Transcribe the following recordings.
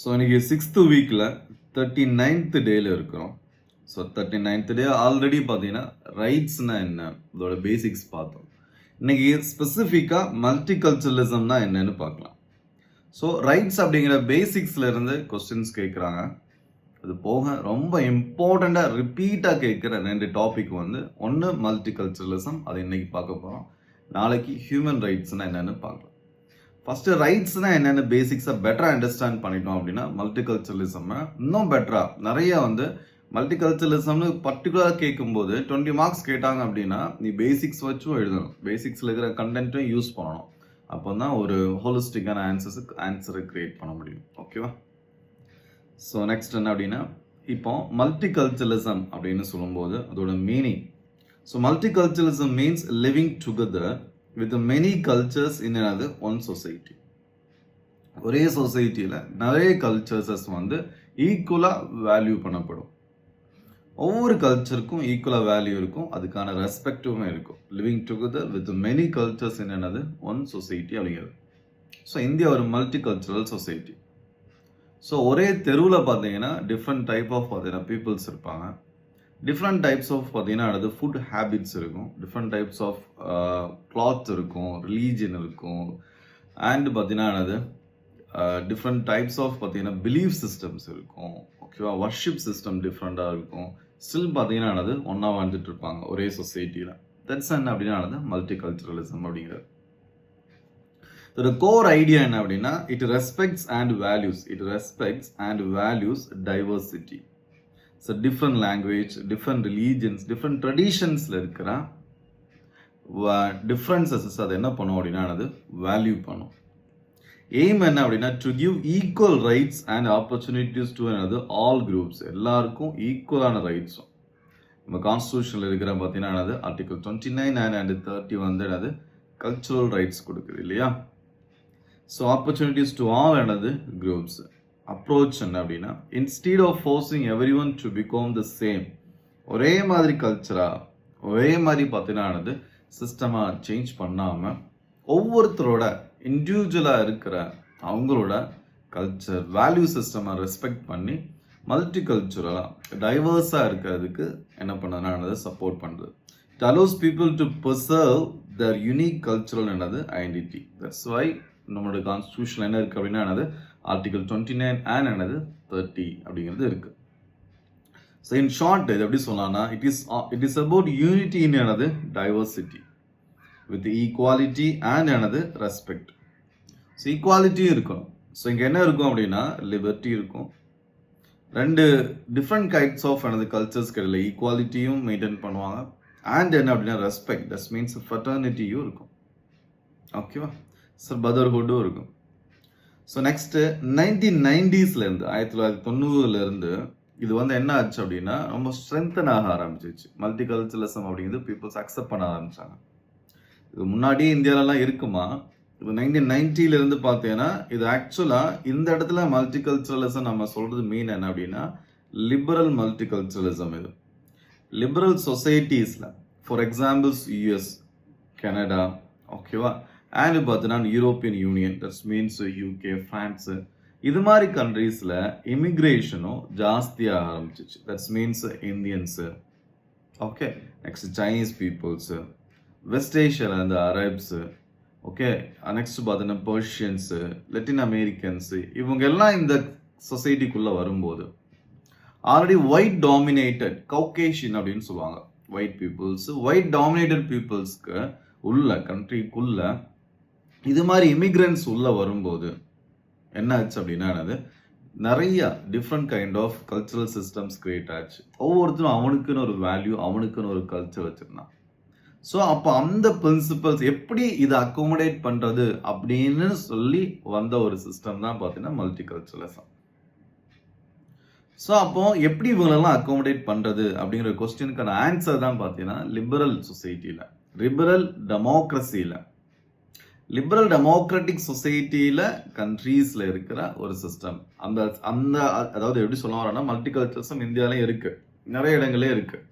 So இன்றைக்கி 6th வீக்கில் 39th டேயில் இருக்கிறோம். ஸோ 39th டே ஆல்ரெடி பார்த்தீங்கன்னா ரைட்ஸ்னால் என்ன, இதோட பேசிக்ஸ் பார்த்தோம். இன்றைக்கி ஸ்பெசிஃபிக்காக மல்டிகல்ச்சரலிசம்னா என்னன்னு பார்க்கலாம். ஸோ ரைட்ஸ் அப்படிங்கிற பேசிக்ஸ்லேருந்து கொஸ்டின்ஸ் கேட்குறாங்க. அது போக ரொம்ப இம்பார்ட்டண்ட்டாக ரிப்பீட்டாக கேட்குற 2 டாபிக் ஒன்று மல்டிகல்ச்சரலிசம், அது இன்றைக்கி பார்க்க போகிறோம். நாளைக்கு ஹியூமன் ரைட்ஸ்னால் என்னென்னு பார்க்கலாம். ஃபஸ்ட்டு ரைட்ஸ்னால் என்னென்னு பேசிக்ஸாக பெட்டராக அண்டர்ஸ்டாண்ட் பண்ணிட்டோம் அப்படின்னா மல்டிகல்ச்சரலிசம்மை இன்னும் பெட்டராக நிறைய மல்டிகல்ச்சரலிசம்னு பர்டிகுலராக கேட்கும்போது 20 மார்க்ஸ் கேட்டாங்க அப்படின்னா நீ பேசிக்ஸ் வச்சும் எழுதணும், பேசிக்ஸில் இருக்கிற கண்டென்ட்டும் யூஸ் பண்ணணும். அப்போ தான் ஒரு ஹோலிஸ்டிக்கான ஆன்சரை க்ரியேட் பண்ண முடியும். ஓகேவா? ஸோ நெக்ஸ்ட் என்ன அப்படின்னா, இப்போ மல்டிகல்ச்சரலிசம் அப்படின்னு சொல்லும்போது அதோட meaning. So multiculturalism means living together with many cultures in another one society. ஒரே சொசைட்டியில் நிறைய கல்ச்சர்ஸஸ் ஈக்குவலாக வேல்யூ பண்ணப்படும். ஒவ்வொரு கல்ச்சருக்கும் ஈக்குவலாக வேல்யூ இருக்கும், அதுக்கான ரெஸ்பெக்டிவும் இருக்கும். Living together with many cultures in another one society அப்படிங்கிறது. ஸோ இந்தியா ஒரு மல்டி கல்ச்சுரல் சொசைட்டி. ஸோ ஒரே தெருவில் பார்த்தீங்கன்னா டிஃப்ரெண்ட் டைப் ஆஃப் பார்த்தீங்கன்னா பீப்புள்ஸ் இருப்பாங்க. டிஃப்ரெண்ட் டைப்ஸ் ஆஃப் பார்த்தீங்கன்னா அது ஃபுட் ஹேபிட்ஸ் இருக்கும், டிஃப்ரெண்ட் டைப்ஸ் ஆஃப் கிளாத்ஸ் இருக்கும், ரிலீஜன் இருக்கும், அண்ட் பார்த்தீங்கன்னா அது டிஃப்ரெண்ட் டைப்ஸ் ஆஃப் பார்த்தீங்கன்னா பிலீஃப் சிஸ்டம்ஸ் இருக்கும். ஓகேவா? வர்ஷிப் சிஸ்டம் டிஃப்ரெண்ட்டாக இருக்கும். ஸ்டில் பார்த்தீங்கன்னா அது ஒன்றா வாழ்ந்துட்டு இருப்பாங்க ஒரே சொசைட்டியில். தட்ஸ் என்ன அப்படின்னா அது மல்டி கல்ச்சுரலிசம் அப்படிங்கிறது. இதோட கோர் ஐடியா என்ன அப்படின்னா, it respects and values diversity. So different language, different religions, different ட்ரெடிஷன்ஸில் இருக்கிற டிஃப்ரென்சஸ் அது என்ன பண்ணும் அப்படின்னா அது வேல்யூ பண்ணும். எய்ம் என்ன அப்படின்னா, to give equal rights and opportunities to all groups. எல்லாருக்கும் ஈக்குவலான ரைட்ஸும் நம்ம கான்ஸ்டியூஷனில் இருக்கிற பார்த்தீங்கன்னா அது ஆர்டிகல் 29 and 30 அது கல்ச்சுரல் ரைட்ஸ் கொடுக்குது இல்லையா? So opportunities to all groups. Approach என்ன அப்படின்னா, instead of forcing everyone to become the same, ஒரே மாதிரி கல்ச்சராக ஒரே மாதிரி பார்த்தீங்கன்னா சிஸ்டமாக சேஞ்ச் பண்ணாமல் ஒவ்வொருத்தரோட இண்டிவிஜுவலாக இருக்கிற அவங்களோட கல்ச்சர் வேல்யூ சிஸ்டமாக ரெஸ்பெக்ட் பண்ணி மல்டி கல்ச்சுரலாக டைவர்ஸாக இருக்கிறதுக்கு என்ன பண்ணதுன்னா சப்போர்ட் பண்ணுறது. It allows people to preserve their unique cultural identity. That's why நம்மளோட கான்ஸ்டியூஷன் என்ன இருக்குது அப்படின்னா ஆர்டிகல் 29 and 30 அப்படிங்கிறது இருக்கு. ஸோ இன் ஷார்ட் இது எப்படி சொல்லலாம்னா, it is about unity in diversity with equality and respect. So ஈக்குவாலிட்டியும் இருக்கணும். ஸோ இங்கே என்ன இருக்கும் அப்படின்னா லிபர்ட்டி இருக்கும். 2 டிஃப்ரெண்ட் கைட்ஸ் ஆஃப் கல்ச்சர்ஸ் கிடையாது, ஈக்குவாலிட்டியும் மெயின்டைன் பண்ணுவாங்க. அண்ட் என்ன அப்படின்னா ரெஸ்பெக்ட், தட் மீன்ஸ் ஃபெட்டர்னிட்டியும் இருக்கும். ஓகேவா? ஸோ பிரதர்ஹுட்டும் இருக்கும். ஸோ நெக்ஸ்ட்டு 1990ஸ்லேருந்து 1990 இது என்ன ஆச்சு அப்படின்னா ரொம்ப ஸ்ட்ரென்தன் ஆக ஆரம்பிச்சிச்சு. மல்டி கல்ச்சுரலிசம் அப்படிங்கிறது பீப்புள்ஸ் அக்செப்ட் பண்ண ஆரம்பித்தாங்க. இது முன்னாடியே இந்தியாவிலலாம் இருக்குமா? இது 1990 பார்த்தீங்கன்னா இது ஆக்சுவலாக இந்த இடத்துல மல்டி கல்ச்சுரலிசம் நம்ம சொல்கிறது மீன் என்ன அப்படின்னா லிபரல் மல்டி கல்ச்சுரலிசம். இது லிபரல் சொசைட்டிஸில் ஃபார் எக்ஸாம்பிள்ஸ் யூஎஸ், கனடா, ஓகேவா, அண்ட் பார்த்தீங்கன்னா European union, that's means UK, France, இது மாதிரி கண்ட்ரீஸில் இமிக்ரேஷனும் ஜாஸ்தியாக ஆரம்பிச்சிச்சு. That's means Indians, okay, next Chinese peoples, west ஏஷியாவில் அரேப்ஸு, ஓகே, நெக்ஸ்ட் பார்த்தீங்கன்னா பர்ஷியன்ஸு, லெட்டின் அமெரிக்கன்ஸு, இவங்க எல்லாம் இந்த சொசைட்டிக்குள்ளே வரும்போது ஆல்ரெடி ஒயிட் டாமினேட்டட் கவுகேஷியன் அப்படின்னு சொல்லுவாங்க ஒயிட் பீப்புள்ஸு, ஒயிட் டாமினேட்டட் பீப்புள்ஸ்க்கு உள்ள கண்ட்ரிக்குள்ள இது மாதிரி இமிக்ரெண்ட்ஸ் உள்ள வரும்போது என்ன ஆச்சு அப்படின்னா நிறைய different kind of cultural systems create ஆச்சு. ஒவ்வொருத்தரும் அவனுக்குன்னு ஒரு வேல்யூ, அவனுக்குன்னு ஒரு கல்ச்சர் வச்சிருந்தான். ஸோ அப்போ அந்த பிரின்சிபல்ஸ் எப்படி இதை அக்கோமடேட் பண்ணுறது அப்படின்னு சொல்லி வந்த ஒரு சிஸ்டம் தான் பார்த்தீங்கன்னா மல்டி கல்ச்சுரலிசம். ஸோ அப்போ எப்படி இவங்களெல்லாம் அக்கோமடேட் பண்ணுறது அப்படிங்கிற கொஸ்டினுக்கான ஆன்சர் தான் பார்த்தீங்கன்னா லிபரல் சொசைட்டியில், லிபரல் டெமோக்ரஸியில், லிபரல் டெமோக்ராட்டிக் சொசைட்டியில் கண்ட்ரீஸில் இருக்கிற ஒரு சிஸ்டம். அந்த அதாவது எப்படி சொல்ல வரோன்னா மல்டி கல்ச்சரலிசம் இந்தியாவிலையும் இருக்குது, நிறைய இடங்களே இருக்குது.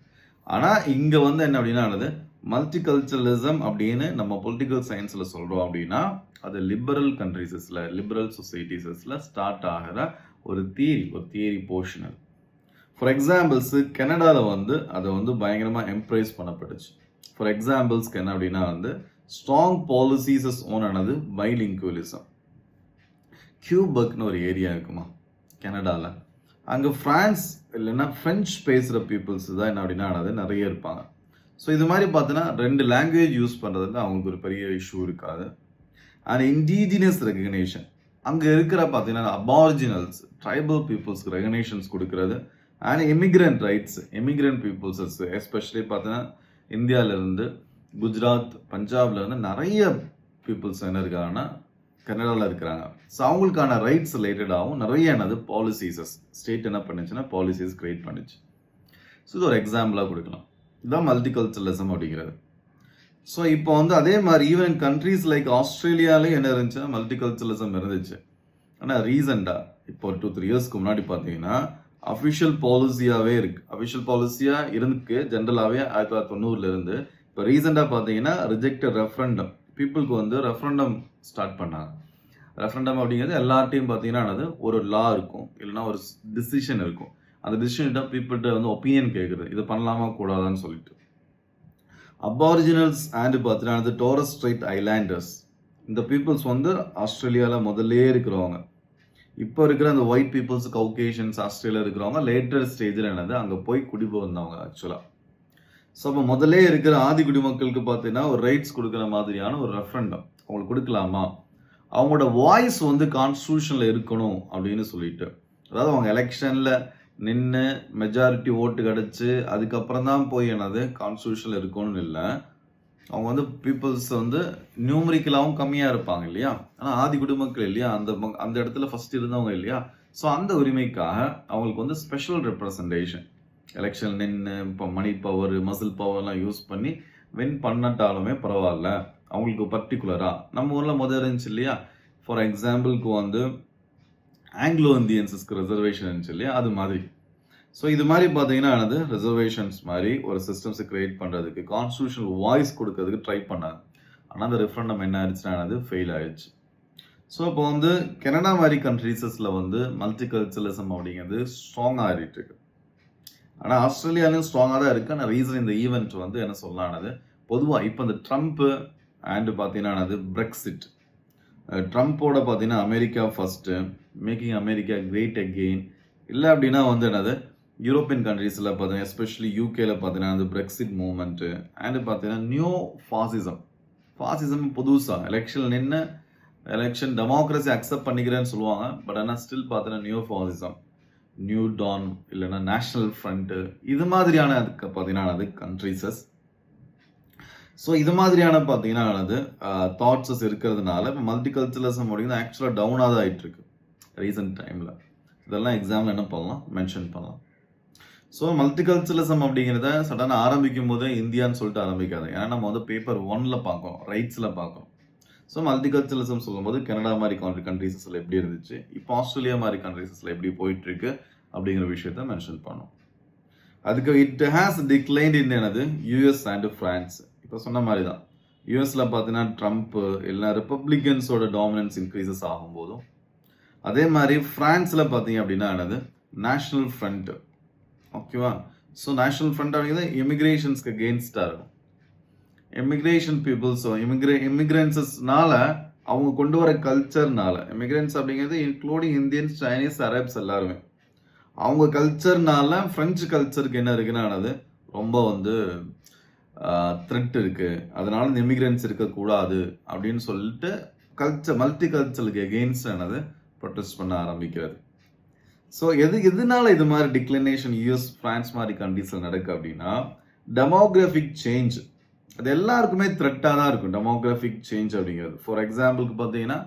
ஆனால் இங்கே என்ன அப்படின்னா மல்டி கல்ச்சுரலிசம் அப்படின்னு நம்ம பொலிட்டிக்கல் சயின்ஸில் சொல்கிறோம் அப்படின்னா அது லிபரல் கண்ட்ரீஸஸில், லிபரல் சொசைட்டிஸில் ஸ்டார்ட் ஆகிற ஒரு தியரி போர்ஷன் அது. ஃபார் எக்ஸாம்பிள்ஸு கனடாவில் வந்து அதை வந்து பயங்கரமாக எம்ப்ரைஸ் பண்ணப்பட்டுச்சு. ஃபார் எக்ஸாம்பிள்ஸ்க்கு என்ன அப்படின்னா வந்து ஸ்ட்ராங் பாலிசிஸஸ் ஓன் ஆனது பைலிங்குவலிசம். கியூபக்னு ஒரு ஏரியா இருக்குமா கனடாவில், அங்கே ஃப்ரான்ஸ் இல்லைன்னா ஃப்ரெஞ்ச் பேசுகிற பீப்புள்ஸ் தான் என்ன அப்படின்னா ஆனது நிறைய இருப்பாங்க. ஸோ இது மாதிரி பார்த்தீங்கன்னா 2 லாங்குவேஜ் யூஸ் பண்ணுறதுல அவங்களுக்கு ஒரு பெரிய இஷ்யூ இருக்காது. அண்ட் இண்டிஜினியஸ் ரெகக்னேஷன் அங்கே இருக்கிற பார்த்தீங்கன்னா அபாரிஜினல்ஸ் ட்ரைபல் பீப்புள்ஸ்க்கு ரெகக்னேஷன்ஸ் கொடுக்கறது. And immigrant rights immigrant peoples especially பார்த்தீங்கன்னா இந்தியாவிலேருந்து குஜராத் பஞ்சாப்லேருந்து நிறைய பீப்புள்ஸ் என்ன இருக்காங்கன்னா கனடாவில் இருக்கிறாங்க. ஸோ அவங்களுக்கான ரைட்ஸ் ரிலேட்டடாகவும் நிறைய என்னது பாலிசிஸஸ் ஸ்டேட் என்ன பண்ணுச்சுன்னா பாலிசிஸ் கிரியேட் பண்ணுச்சு. ஸோ இது ஒரு எக்ஸாம்பிளாக கொடுக்கலாம். இதுதான் மல்டிகல்ச்சரலிசம் அப்படிங்கிறது. ஸோ இப்போ வந்து அதே மாதிரி ஈவன் கண்ட்ரீஸ் லைக் ஆஸ்திரேலியாலே என்ன இருந்துச்சுன்னா மல்டிகல்ச்சரலிசம் இருந்துச்சு. ஆனால் ரீசெண்டாக இப்போ 2-3 இயர்ஸ்க்கு முன்னாடி பார்த்தீங்கன்னா அஃபிஷியல் பாலிசியாகவே இருக்குது. அஃபிஷியல் பாலிசியாக இருக்கு ஜென்ரலாகவே 1990 இருந்து. இப்போ ரீசெண்டாக பார்த்தீங்கன்னா ரிஜெக்டட் ரெஃபரண்டம் பீப்புளுக்கு வந்து ரெஃபரண்டம் ஸ்டார்ட் பண்ணாங்க. ரெஃபரண்டம் அப்படிங்கிறது எல்லார்ட்டையும் பார்த்தீங்கன்னா ஒரு லா இருக்கும் இல்லைன்னா ஒரு டிசிஷன் இருக்கும். அந்த டிசிஷன்கிட்ட பீப்புள்கிட்ட வந்து ஒப்பீனியன் கேட்குறது இது பண்ணலாமா கூடாதான்னு சொல்லிட்டு. அபாரிஜினல்ஸ் அண்ட் பார்த்தீங்கன்னா டோரஸ் ஸ்ட்ரைட் ஐலாண்டர்ஸ் இந்த பீப்புள்ஸ் வந்து ஆஸ்திரேலியாவில் முதல்லே இருக்கிறவங்க. இப்போ இருக்கிற அந்த ஒயிட் பீப்புள்ஸ் கவுகேஷன்ஸ் ஆஸ்திரேலியா இருக்கிறவங்க லேட்டர் ஸ்டேஜில் என்னது அங்கே போய் குடிபெயர்ந்தவங்க ஆக்சுவலாக. ஸோ அப்போ முதல்ல இருக்கிற ஆதி குடிமக்களுக்கு பார்த்தீங்கன்னா ஒரு ரைட்ஸ் கொடுக்குற மாதிரியான ஒரு ரெஃபரண்டம் அவங்களுக்கு கொடுக்கலாமா, அவங்களோட வாய்ஸ் வந்து கான்ஸ்டியூஷனில் இருக்கணும் அப்படின்னு சொல்லிட்டு. அதாவது அவங்க எலெக்ஷனில் நின்று மெஜாரிட்டி ஓட்டு கிடச்சி அதுக்கப்புறம் தான் போய் என்னது கான்ஸ்டியூஷனில் இருக்கணும்னு இல்லை. அவங்க வந்து பீப்புள்ஸ் வந்து நியூமரிக்கலாகவும் கம்மியாக இருப்பாங்க இல்லையா, ஆனால் ஆதி குடிமக்கள் இல்லையா, அந்த இடத்துல ஃபர்ஸ்ட் இருந்தவங்க இல்லையா. ஸோ அந்த உரிமைக்காக அவங்களுக்கு வந்து ஸ்பெஷல் ரெப்ரசன்டேஷன் எலெக்ஷன் நின்று இப்போ மணி பவர் மசில் பவர்லாம் யூஸ் பண்ணி வின் பண்ணட்டாலுமே பரவாயில்ல, அவங்களுக்கு பர்டிகுலராக நம்ம ஊரில் முதல் இருந்துச்சு இல்லையா. ஃபார் எக்ஸாம்பிளுக்கு வந்து ஆங்கிலோ இந்தியன்ஸஸ்க்கு ரிசர்வேஷன் இருந்துச்சு இல்லையா, அது மாதிரி. ஸோ இது மாதிரி பார்த்தீங்கன்னா என்னது ரிசர்வேஷன்ஸ் மாதிரி ஒரு சிஸ்டம்ஸை கிரியேட் பண்ணுறதுக்கு கான்ஸ்டியூஷனல் வாய்ஸ் கொடுக்கறதுக்கு ட்ரை பண்ணாங்க. ஆனால் அந்த ரெஃபரண்டம் என்ன ஆயிடுச்சுன்னா என்னது ஃபெயில் ஆயிடுச்சு. ஸோ இப்போ வந்து கனடா மாதிரி கண்ட்ரீஸஸில் வந்து மல்டிகல்ச்சரலிசம் அப்படிங்கிறது ஸ்ட்ராங்காக ஆகிட்டு இருக்கு. ஆனால் ஆஸ்திரேலியாலையும் ஸ்ட்ராங்காக தான் இருக்குது. ஆனால் ரீசன் இந்த ஈவெண்ட் வந்து என்ன சொல்லலானது பொதுவாக இப்போ இந்த ட்ரம்ப்பு அண்டு பார்த்தீங்கன்னா பிரெக்சிட் ட்ரம்ப்போட பார்த்தீங்கன்னா America first making America great again இல்லை அப்படின்னா வந்து என்னது யூரோப்பியன் கண்ட்ரீஸில் பார்த்தீங்கன்னா எஸ்பெஷலி யூகேல பார்த்தீங்கன்னா அந்த பிரெக்சிட் மூவ்மெண்ட்டு அண்டு பார்த்தீங்கன்னா நியூ ஃபாசிசம் புதுசாக எலெக்ஷன் டெமோக்ரஸி அக்செப்ட் பண்ணிக்கிறேன்னு சொல்லுவாங்க. பட் ஆனால் ஸ்டில் பார்த்தீங்கன்னா நியூ ஃபாசிசம் நியூ டான் இல்லைன்னா நேஷனல் ஃப்ரண்ட்டு இது மாதிரியான அதுக்கு பார்த்தீங்கன்னா அது கண்ட்ரீஸஸ். ஸோ இது மாதிரியான பார்த்தீங்கன்னா அது தாட்ஸஸ் இருக்கிறதுனால இப்போ மல்டிகல்ச்சரலிசம் அப்படிங்கிறது ஆக்சுவலாக டவுனாக தான் ஆகிட்டு இருக்கு ரீசெண்ட் டைமில். இதெல்லாம் எக்ஸாம்பிள் என்ன பண்ணலாம் மென்ஷன் பண்ணலாம். ஸோ மல்டிகல்ச்சரலிசம் அப்படிங்கிறத சடனாக ஆரம்பிக்கும் போது இந்தியான்னு சொல்லிட்டு ஆரம்பிக்காது. ஏன்னா நம்ம வந்து பேப்பர் 1ல் பார்க்குறோம், ரைட்ஸில் பார்க்குறோம். ஸோ மல்டிகல்ச்சரலிசம் சொல்லும்போது கனடா மாதிரி கண்ட்ரீஸஸில் எப்படி இருந்துச்சு, இப்போ ஆஸ்திரேலியா மாதிரி கண்ட்ரீஸஸில் எப்படி போயிட்டுருக்கு அப்படிங்கிற விஷயத்த மென்ஷன் பண்ணோம். அதுக்கு இட் ஹேஸ் டிக்ளைன்ட் இன் என்னது யூஎஸ் அண்ட் ஃப்ரான்ஸ். இப்போ சொன்ன மாதிரி தான் யூஎஸில் பார்த்தீங்கன்னா ட்ரம்ப்பு இல்லை ரிப்பப்ளிகன்ஸோட டாமினன்ஸ் இன்க்ரீசஸ் ஆகும்போதும், அதே மாதிரி ஃப்ரான்ஸில் பார்த்தீங்க அப்படின்னா என்னது நேஷனல் ஃப்ரண்ட்டு. ஓகேவா. ஸோ நேஷனல் ஃப்ரண்ட் அப்படிங்கிறது இமிக்ரேஷன்ஸ்க்கு அகெயின்ஸ்டாக இருக்கும். இமிக்ரேஷன் பீப்புள்ஸோ இமிக்ரென்ட்ஸஸ்னால அவங்க கொண்டு வர கல்ச்சர்னால இமிக்ரென்ட்ஸ் அப்படிங்கிறது இன்க்ளூடிங் இந்தியன்ஸ் சைனீஸ் அரேப்ஸ் எல்லாருமே அவங்க கல்ச்சர்னால ஃப்ரெஞ்சு கல்ச்சருக்கு என்ன இருக்குன்னு ரொம்ப வந்து த்ரெட் இருக்குது, அதனால இந்த இமிக்ரென்ட்ஸ் இருக்கக்கூடாது அப்படின்னு சொல்லிட்டு மல்டி கல்ச்சருக்கு எகெயின்ஸ்ட் ப்ரொட்டஸ்ட் பண்ண ஆரம்பிக்கிறது. ஸோ எதனால இது மாதிரி டிக்ளினேஷன் யூஎஸ் ஃப்ரான்ஸ் மாதிரி கண்ட்ரீஸில் நடக்கு அப்படின்னா டெமோக்ராஃபிக் சேஞ்ச் அது எல்லாருக்குமே த்ரெட்டாக தான் இருக்கும். டெமோக்ராஃபிக் சேஞ்ச் அப்படிங்கிறது ஃபார் எக்ஸாம்பிளுக்கு பார்த்தீங்கன்னா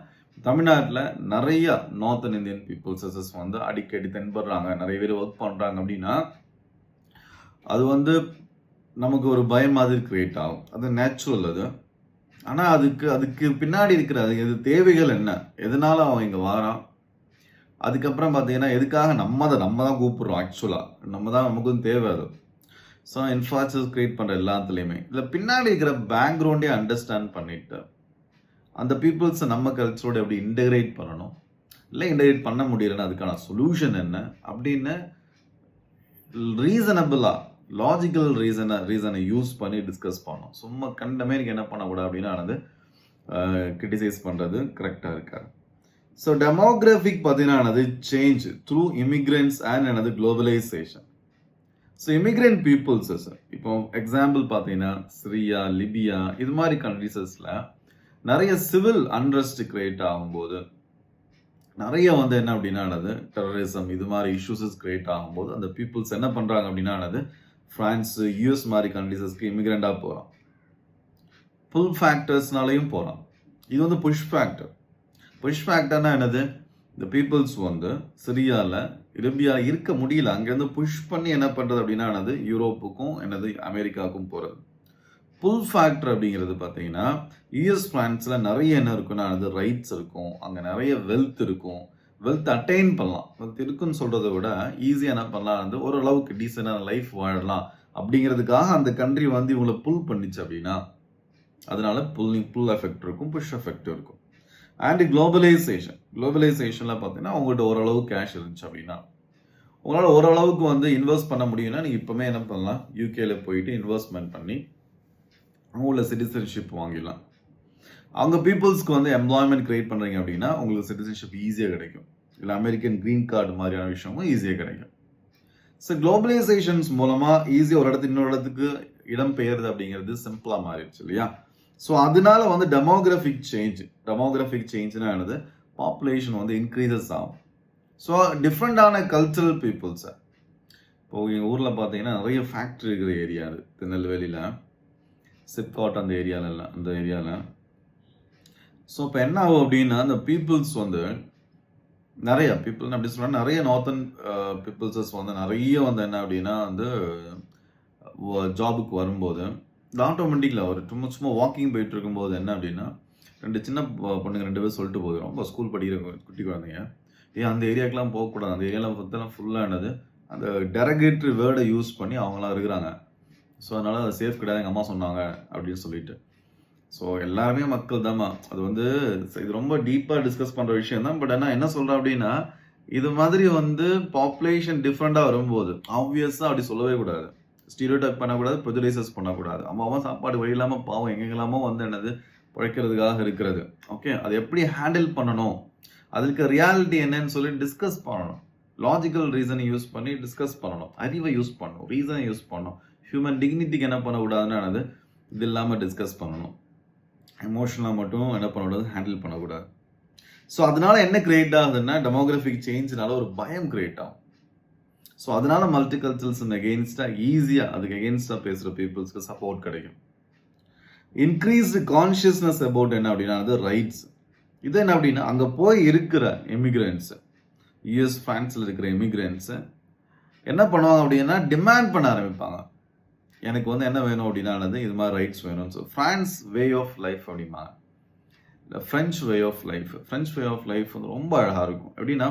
தமிழ்நாட்டில் நிறைய நார்த்தன் இந்தியன் பீப்புள்ஸஸ் வந்து அடிக்கடி தென்படுறாங்க, நிறைய பேர் ஒர்க் பண்ணுறாங்க அப்படின்னா அது வந்து நமக்கு ஒரு பயம் மாதிரி கிரியேட் ஆகும். அது நேச்சுரல் அது. ஆனால் அதுக்கு பின்னாடி இருக்கிற அது தேவைகள் என்ன, எதனால அவன் இங்கே வாரான், அதுக்கப்புறம் பார்த்தீங்கன்னா எதுக்காக நம்ம தான் கூப்பிடுறோம், ஆக்சுவலாக நமக்கும் தேவை அது. ஸோ இன்ஃப்ராஸ்ட்ரக்சர் கிரியேட் பண்ணுற எல்லாத்துலேயுமே இதில் பின்னாடி இருக்கிற பேக்ரவுண்டே அண்டர்ஸ்டாண்ட் பண்ணிட்டு அந்த பீப்புள்ஸை நம்ம கல்ச்சரோட எப்படி இன்டகிரேட் பண்ணணும், இல்லை இன்டகிரேட் பண்ண முடியலன்னா அதுக்கான சொல்யூஷன் என்ன அப்படின்னு ரீசனபிளாக லாஜிக்கல் ரீசனை யூஸ் பண்ணி டிஸ்கஸ் பண்ணணும். சும்மா கண்டமே எனக்கு என்ன பண்ணக்கூடாது அப்படின்னா கிரிட்டிசைஸ் பண்ணுறது கரெக்டாக இருக்காது. ஸோ டெமோகிராஃபிக் பார்த்தீங்கன்னா change through immigrants and globalisation. So immigrant peoples இப்போ எக்ஸாம்பிள் பார்த்தீங்கன்னா சிரியா, லிபியா இது மாதிரி கண்ட்ரிஸஸில் நிறைய சிவில் அன்ரெஸ்ட் கிரியேட் ஆகும்போது, நிறைய என்ன அப்படின்னா டெரரிசம் இது மாதிரி இஷ்யூஸஸ் கிரியேட் ஆகும்போது அந்த பீப்புள்ஸ் என்ன பண்ணுறாங்க அப்படின்னா ஃப்ரான்ஸ், யூஎஸ் மாதிரி கண்ட்ரிஸஸ்க்கு இமிக்ரெண்டாக போகிறான். புல் ஃபேக்டர்ஸ்னாலையும் போகிறான். இது புஷ் ஃபேக்டர். புஷ் ஃபேக்டர்னா என்னது? இந்த பீப்புள்ஸ் சிரியாவில், லிபியாவில் இருக்க முடியல, அங்கேருந்து புஷ் பண்ணி என்ன பண்ணுறது அப்படின்னா யூரோப்புக்கும் அமெரிக்காவுக்கும் போகிறது. புல் ஃபேக்டர் அப்படிங்கிறது பார்த்தீங்கன்னா யூஎஸ் ஃப்ரான்ஸில் நிறைய என்ன இருக்குன்னா ரைட்ஸ் இருக்கும், அங்கே நிறைய வெல்த் இருக்கும், வெல்த் அட்டைன் பண்ணலாம். வெல்த் இருக்குன்னு சொல்கிறத விட ஈஸியாக என்ன பண்ணலாம், ஓரளவுக்கு டீசெண்டான லைஃப் வாழலாம் அப்படிங்கிறதுக்காக அந்த கண்ட்ரி இவங்களை புல் பண்ணிச்சு அப்படின்னா அதனால புல் எஃபெக்ட் இருக்கும், புஷ் எஃபெக்ட் இருக்கும். அண்ட் குளோபலைசேஷனில் பார்த்தீங்கன்னா அவங்கள்ட்ட ஓரளவு கேஷ் இருந்துச்சு அப்படின்னா உங்களால் ஓரளவுக்கு இன்வெஸ்ட் பண்ண முடியும்னா நீங்கள் இப்போமே என்ன பண்ணலாம், யூகேல போயிட்டு இன்வெஸ்ட்மெண்ட் பண்ணி அவங்கள சிட்டிசன்ஷிப் வாங்கிடலாம். அவங்க பீப்புள்ஸ்க்கு எம்ப்ளாய்மெண்ட் கிரியேட் பண்ணுறீங்க அப்படின்னா உங்களுக்கு சிட்டிசன்ஷிப் ஈஸியாக கிடைக்கும். இல்லை அமெரிக்கன் க்ரீன் கார்டு மாதிரியான விஷயமும் ஈஸியாக கிடைக்கும். ஸோ குளோபலைசேஷன்ஸ் மூலமாக ஈஸியாக ஒரு இடத்துக்கு இன்னொரு இடத்துக்கு இடம் பெயர்றது அப்படிங்கிறது சிம்பிளாக மாறிடுச்சு இல்லையா? ஸோ அதனால டெமோகிராஃபிக் சேஞ்ச்னா என்னது, பாப்புலேஷன் இன்க்ரீசஸ் ஆகும். ஸோ டிஃப்ரெண்டான கல்ச்சரல் பீப்புள்ஸை இப்போ எங்கள் ஊரில் பார்த்தீங்கன்னா நிறைய ஃபேக்ட்ரி இருக்கிற ஏரியா அது திருநெல்வேலியில், சிப்காட் அந்த ஏரியாவில். ஸோ இப்போ என்ன ஆகும் அப்படின்னா அந்த பீப்புள்ஸ் நிறைய பீப்புள் அப்படி சொல்கிறாங்க, நிறைய நார்த்தன் பீப்புள்ஸஸ் நிறைய என்ன அப்படின்னா ஜாபுக்கு வரும்போது ஆட்டோமேட்டிக்கில் ஒரு சும்மா வாக்கிங் போயிட்டு இருக்கும்போது என்ன அப்படின்னா சின்ன பொண்ணுங்க 2 பேர் சொல்லிட்டு போயிடும், ரொம்ப ஸ்கூல் படிக்கிற குட்டி குழந்தைங்க, அந்த ஏரியாக்கெலாம் போகக்கூடாது, அந்த ஏரியாவில் பார்த்தா ஃபுல்லாக அந்த டெரகேட்டரி வேர்டை யூஸ் பண்ணி அவங்களாம் இருக்கிறாங்க. ஸோ அதனால் அது சேஃப் கிடையாது, எங்கள் அம்மா சொன்னாங்க அப்படின்னு சொல்லிட்டு. ஸோ எல்லாருமே மக்கள் தான்மா. அது இது ரொம்ப டீப்பாக டிஸ்கஸ் பண்ணுற விஷயம் தான். பட் ஆனால் என்ன சொல்கிறேன் அப்படின்னா இது மாதிரி பாப்புலேஷன் டிஃப்ரெண்ட்டாக வரும்போது ஆப்வியஸாக அப்படி சொல்லவே கூடாது, ஸ்டீரியோடைப் பண்ணக்கூடாது, ப்ரெஜுடைசஸ் பண்ணக்கூடாது. அம்மாவும் சாப்பாடு வழி இல்லாமல் பாவம் எங்கெல்லாமோ பிழைக்கிறதுக்காக இருக்கிறது. ஓகே, அதை எப்படி ஹேண்டில் பண்ணணும், அதுக்கு ரியாலிட்டி என்னன்னு சொல்லி டிஸ்கஸ் பண்ணணும். லாஜிக்கல் ரீசனை யூஸ் பண்ணி டிஸ்கஸ் பண்ணணும், அறிவை யூஸ் பண்ணணும், ரீசனை யூஸ் பண்ணணும். ஹியூமன் டிக்னிட்டிக்கு என்ன பண்ணக்கூடாதுன்னு இது இல்லாமல் டிஸ்கஸ் பண்ணணும். எமோஷனலாக மட்டும் என்ன பண்ணக்கூடாது, ஹேண்டில் பண்ணக்கூடாது. ஸோ அதனால என்ன கிரியேட் ஆகுதுன்னா டெமோகிராஃபிக் சேஞ்ச்னால ஒரு பயம் கிரியேட் ஆகும். ஸோ அதனால மல்டிகல்ச்சரல்ஸ் அதுக்கு எகெயின்ஸ்டாக பேசுகிற பீப்புள்ஸ்க்கு சப்போர்ட் கிடைக்கும். இன்க்ரீஸ்டு கான்ஷியஸ்னஸ் அபவுட் என்ன அப்படின்னா ரைட்ஸ். இது என்ன அப்படின்னா அங்கே போய் இருக்கிற இமிக்ரெண்ட்ஸு, யூஎஸ் ஃப்ரான்ஸில் இருக்கிற இமிக்ரெண்ட்ஸு என்ன பண்ணுவாங்க அப்படின்னா டிமாண்ட் பண்ண ஆரம்பிப்பாங்க. எனக்கு என்ன வேணும் அப்படின்னா இது மாதிரி ரைட்ஸ் வேணும். So France way of life அப்படிம்பாங்க, இல்லை ஃப்ரெஞ்ச் வே ஆஃப் லைஃப் ரொம்ப அழகாக இருக்கும். எப்படின்னா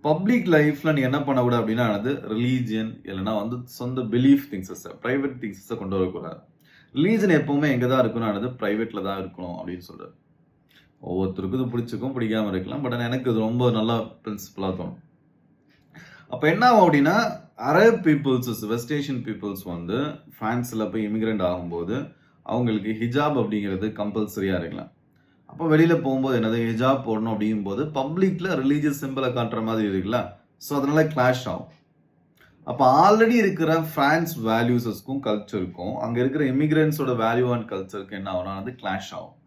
பப்ளிக் லைஃப்பில் நீ என்ன பண்ணக்கூடாது அப்படின்னா ரிலீஜியன் இல்லைன்னா சொந்த பிலீஃப் திங்ஸஸை, ப்ரைவேட் திங்ஸஸை கொண்டு வரக்கூடாது. ரிலீஜன் எப்பவுமே எங்கே தான் இருக்கணும், ப்ரைவேட்டில் தான் இருக்கணும் அப்படின்னு சொல்கிறார். ஒவ்வொருத்தருக்கும் இது பிடிச்சிக்கும், பிடிக்காமல் இருக்கலாம். பட் எனக்கு இது ரொம்ப நல்ல பிரின்சிபலாக தோணும். அப்போ என்ன ஆகும் அப்படின்னா Arab peoples, west Asian peoples ஃப்ரான்ஸில் போய் இமிக்ரெண்ட் ஆகும்போது அவங்களுக்கு ஹிஜாப் அப்படிங்கிறது கம்பல்சரியாக இருக்கலாம். அப்போ வெளியில் போகும்போது ஹிஜாப் போடணும் அப்படிங்கும்போது பப்ளிக்கில் ரிலீஜியஸ் சிம்பிளை காட்டுற மாதிரி இருக்குல்ல, ஸோ அதனால கிளாஷ் ஆகும். அப்போ ஆல்ரெடி இருக்கிற ஃப்ரான்ஸ் வேல்யூஸஸ்க்கும் கல்ச்சருக்கும் அங்கே இருக்கிற இமிக்ரெண்ட்ஸோட வேல்யூ அண்ட் கல்ச்சருக்கு என்ன ஆகும்னா கிளாஷ் ஆகும்.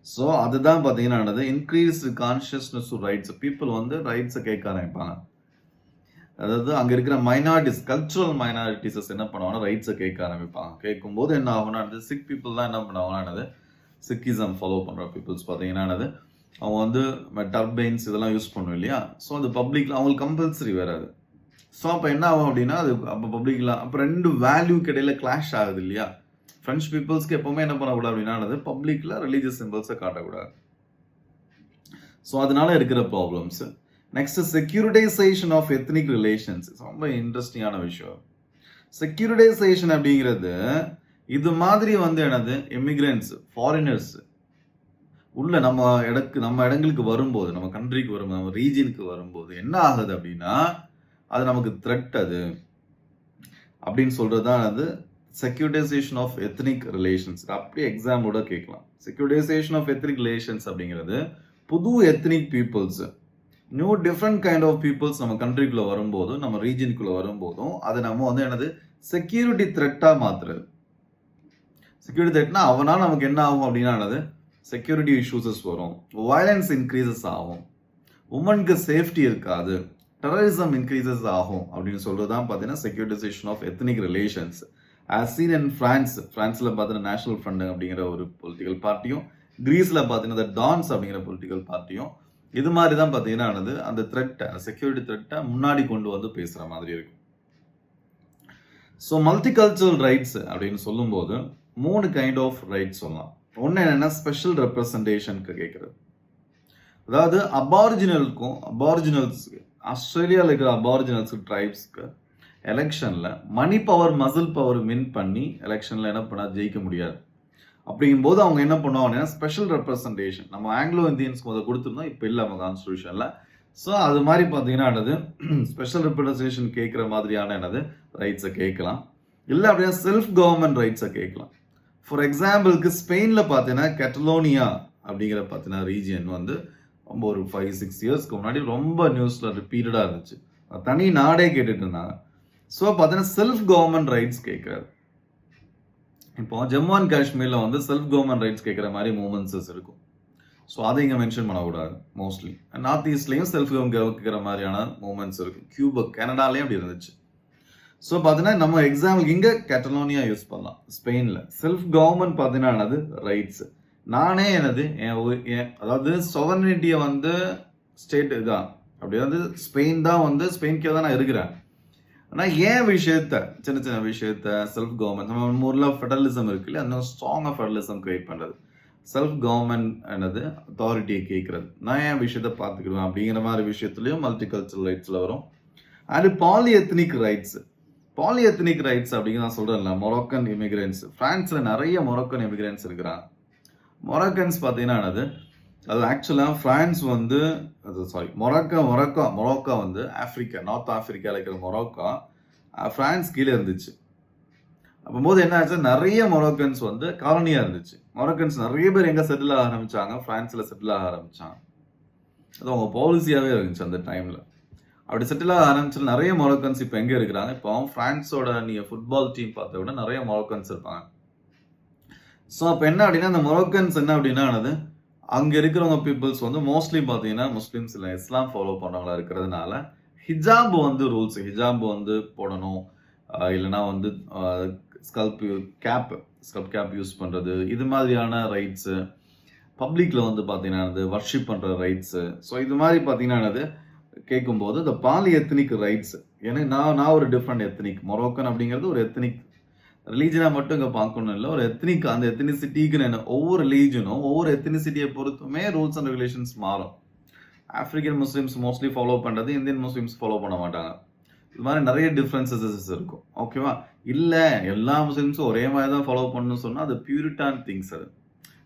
ஸோ அதுதான் பார்த்தீங்கன்னா increased consciousness to rights. People ரைட்ஸை கேட்க ஆரம்பிப்பாங்க. அதாவது அங்கே இருக்கிற மைனாரிட்டிஸ், கல்ச்சுரல் மைனாரிட்டிஸஸ் என்ன பண்ணுவாங்கன்னா ரைட்ஸை கேட்க ஆரம்பிப்பாங்க. கேட்கும்போது என்ன ஆகும்னா சிக் பீப்புள் தான் என்ன பண்ணுவாங்கன்னா சிக்கிசம் ஃபாலோ பண்ணுற பீப்புள்ஸ் பார்த்தீங்கன்னா அவங்க டர்பைன்ஸ் இதெல்லாம் யூஸ் பண்ணுவோம் இல்லையா? ஸோ அந்த பப்ளிக்கில் அவங்களுக்கு கம்பல்சரி வராது. ஸோ அப்போ என்ன ஆகும் அப்படின்னா அப்போ பப்ளிக்கில் அப்போ 2 வேல்யூக்கு இடையில கிளாஷ் ஆகுது இல்லையா? ஃப்ரெஞ்ச் பீப்புள்ஸ்க்கு எப்போவுமே என்ன பண்ணக்கூடாது அப்படின்னா பப்ளிக்கில் ரிலீஜியஸ் சிம்பிள்ஸை காட்டக்கூடாது. ஸோ அதனால இருக்கிற problems. Next securitisation of ethnic relations. ரொம்ப இன்ட்ரெஸ்டிங்கான விஷயம். செக்யூரிட்டைசேஷன் அப்படிங்கிறது இது மாதிரி எமிக்ரெண்ட்ஸ், ஃபாரினர்ஸ் உள்ள நம்ம இடங்களுக்கு வரும்போது, நம்ம கண்ட்ரிக்கு வரும்போது, நம்ம ரீஜியனுக்கு வரும்போது என்ன ஆகுது அப்படின்னா, அது நமக்கு த்ரெட் அது அப்படின்னு சொல்றது தான் அது செக்யூரிட்டைசேஷன் ஆஃப் எத்னிக் ரிலேஷன்ஸ். அப்படியே எக்ஸாமோட கேட்கலாம். செக்யூரிட்டைசேஷன் ஆஃப் எத்னிக் ரிலேஷன்ஸ் அப்படிங்கிறது புது ethnic peoples, new different kind of peoples நம்ம கண்ட்ரிக்குள்ள வரும்போதும், நம்ம ரீஜியனுக்குள்ள வரும்போதும், அதை நம்ம வந்து என்னது செக்யூரிட்டி த்ரெட்டா மாத்துறது. செக்யூரிட்டி த்ரெட்னா அவனால நமக்கு என்ன ஆகும் அப்படின்னா என்னது செக்யூரிட்டி இஷ்யூஸஸ் வரும், வயலன்ஸ் இன்க்ரீசஸ் ஆகும், உமனுக்கு சேஃப்டி இருக்காது, டெரரிசம் இன்க்ரீசஸ் ஆகும் அப்படின்னு சொல்றது தான் பார்த்தீங்கன்னா securitisation of ethnic relations. As seen in பிரான்ஸ்ல பார்த்தீங்கன்னா நேஷனல் ஃப்ரண்ட் அப்படிங்கிற ஒரு பொலிட்டிக்கல் பார்ட்டியும், கிரீஸ்ல பார்த்தீங்கன்னா டான்ஸ் அப்படிங்கிற பொலிட்டிக்கல் பார்ட்டியும் இது மாதிரி தான் பார்த்தீங்கன்னா அந்த த்ரெட்டை, செக்யூரிட்டி த்ரெட்டை முன்னாடி கொண்டு வந்து பேசுற மாதிரி இருக்கும். ஸோ மல்டிகல்ச்சரல் ரைட்ஸ் அப்படின்னு சொல்லும்போது 3 கைண்ட் ஆஃப் ரைட்ஸ் சொல்லலாம். ஒன்று என்னன்னா ஸ்பெஷல் ரெப்ரசன்டேஷனுக்கு கேட்குறது. அதாவது அபாரிஜினல்ஸ்க்கு ஆஸ்திரேலியாவில் இருக்கிற அபாரிஜினல்ஸ் ட்ரைப்ஸ்க்கு எலெக்ஷனில் money power muscle power win பண்ணி எலெக்ஷனில் என்ன பண்ண ஜெயிக்க முடியாது. அப்படிங்கும்போது அவங்க என்ன பண்ணுவாங்கன்னா ஸ்பெஷல் ரெப்ரசன்டேஷன் நம்ம ஆங்கிலோ இந்தியன்ஸ்க்கு முதல் கொடுத்துருந்தோம், இப்போ இல்லை நம்ம கான்ஸ்டியூஷனில். ஸோ அது மாதிரி பார்த்தீங்கன்னா ஸ்பெஷல் ரெப்ரசன்டேஷன் கேட்குற மாதிரியான ரைட்ஸை கேட்கலாம். இல்லை அப்படின்னா செல்ஃப் கவர்மெண்ட் ரைட்ஸை கேட்கலாம். ஃபார் எக்ஸாம்பிளுக்கு ஸ்பெயினில் பார்த்தீங்கன்னா கெட்டலோனியா அப்படிங்கிற பார்த்தீங்கன்னா ரீஜியன் வந்து ரொம்ப ஒரு 5-6 இயர்ஸ்க்கு முன்னாடி ரொம்ப நியூஸில் ரிப்பீட்டடாக இருந்துச்சு. தனி நாடே கேட்டுட்டு இருந்தாங்க. ஸோ பார்த்தீங்கன்னா செல்ஃப் கவர்மெண்ட் ரைட்ஸ் கேட்குறாரு. இப்போ ஜம்மு அண்ட் காஷ்மீரில் வந்து செல்ஃப் கவர்மெண்ட் ரைட்ஸ் கேட்குற மாதிரி மூமெண்ட்ஸஸ் இருக்கும். ஸோ அதை இங்கே மென்ஷன் பண்ணக்கூடாது. மோஸ்ட்லி நார்த் ஈஸ்ட்லேயும் செல்ஃப் கவர்மெண்ட் கேட்குற மாதிரியான மூமெண்ட்ஸ் இருக்கும். கனடாலேயும் அப்படி இருந்துச்சு. ஸோ பார்த்தீங்கன்னா நம்ம எக்ஸாம்பிளுக்கு இங்கே கேட்டலோனியா யூஸ் பண்ணலாம். ஸ்பெயினில் செல்ஃப் கவர்மெண்ட் பார்த்தீங்கன்னா ரைட்ஸ். நானே அதாவது சொவர்னிட்டியை வந்து ஸ்டேட் இதுதான் அப்படி வந்து ஸ்பெயின் தான் வந்து ஸ்பெயின்கே தான் நான் இருக்கிறேன். ஆனால் ஏன் விஷயத்த சின்ன விஷயத்த செல்ஃப் கவர்மெண்ட் நம்ம ஊரில் ஃபெடரலிசம் இருக்கு இல்லையா, அந்த ஸ்ட்ராங்காக ஃபெடரலிசம் கிரியேட் பண்ணுறது, செல்ஃப் கவர்மெண்ட் அத்தாரிட்டியை கேட்கறது, நான் ஏன் விஷயத்த பார்த்துக்கிடுவேன் அப்படிங்கிற மாதிரி விஷயத்துலையும் மல்டிகல்ச்சரல் ரைட்ஸில் வரும். அது பாலிஎத்னிக் ரைட்ஸ். பாலிஎத்னிக் ரைட்ஸ் அப்படிங்கிற நான் சொல்கிறேன்ல, மொரோக்கன் இமிகிரன்ஸ், ஃப்ரான்ஸில் நிறைய மொரோக்கன் இமிகிரன்ஸ் இருக்கிறாங்க. மொரோக்கன்ஸ் பார்த்தீங்கன்னா அது ஆக்சுவலாக ஃப்ரான்ஸ் வந்து மொரோக்கா வந்து ஆஃப்ரிக்கா, நார்த் ஆஃப்ரிக்காவில் இருக்கிற மொரோக்கா ஃப்ரான்ஸ் கீழே இருந்துச்சு. அப்போது என்ன ஆச்சு, நிறைய மொரோக்கன்ஸ் வந்து காலனியாக இருந்துச்சு. மொரோக்கன்ஸ் நிறைய பேர் எங்கே செட்டில் ஆக ஆரம்பித்தாங்க, ஃப்ரான்ஸில் செட்டில் ஆக ஆரம்பித்தாங்க. அது அவங்க பாலிசியாகவே இருந்துச்சு அந்த டைமில். அப்படி செட்டில் ஆக ஆரம்பிச்சு நிறைய மொரோக்கன்ஸ் இப்போ எங்கே இருக்கிறாங்க, இப்போ ஃப்ரான்ஸோட நீங்கள் ஃபுட்பால் டீம் பார்த்த விட நிறைய மொரோக்கன்ஸ் இருப்பாங்க. ஸோ அப்போ என்ன அப்படின்னா அந்த மொரோக்கன்ஸ் என்ன அப்படின்னா அங்கே இருக்கிறவங்க பீப்புள்ஸ் வந்து மோஸ்ட்லி பார்த்தீங்கன்னா முஸ்லீம்ஸ் இல்லை இஸ்லாம் ஃபாலோ பண்ணுறவங்களா இருக்கிறதுனால ஹிஜாப் வந்து ரூல்ஸ், ஹிஜாப் வந்து போடணும், இல்லைனா வந்து ஸ்கல்ப் கேப் யூஸ் பண்ணுறது, இது மாதிரியான ரைட்ஸு, பப்ளிக்கில் வந்து பார்த்தீங்கன்னா வர்ஷிப் பண்ணுற ரைட்ஸு. ஸோ இது மாதிரி பார்த்தீங்கன்னா கேட்கும்போது இந்த பாலி எத்னிக் ரைட்ஸ். ஏன்னா நான் ஒரு டிஃப்ரெண்ட் எத்னிக், மொரோக்கன் அப்படிங்கிறது ஒரு எத்னிக் ரிலீஜனாக மட்டும் இங்கே பார்க்கணும் இல்லை, ஒரு எத்னிக், அந்த எத்னிசிட்டிக்குன்னு ஒவ்வொரு ரிலீஜனும் ஒவ்வொரு எத்னிசிட்டியை பொறுத்துமே ரூல்ஸ் அண்ட் ரெகுலேஷன்ஸ் மாறும். ஆஃப்ரிக்கன் முஸ்லீம்ஸ் மோஸ்ட்லி ஃபாலோ பண்ணுறது இந்தியன் முஸ்லீம்ஸ் ஃபாலோ பண்ண மாட்டாங்க. இது மாதிரி நிறைய டிஃப்ரென்சஸ் இருக்கும். ஓகேவா? இல்லை எல்லா முஸ்லீம்ஸும் ஒரே மாதிரி தான் ஃபாலோ பண்ணணும்னு சொன்னால் அது பியூரிட்டான் திங்ஸ். அது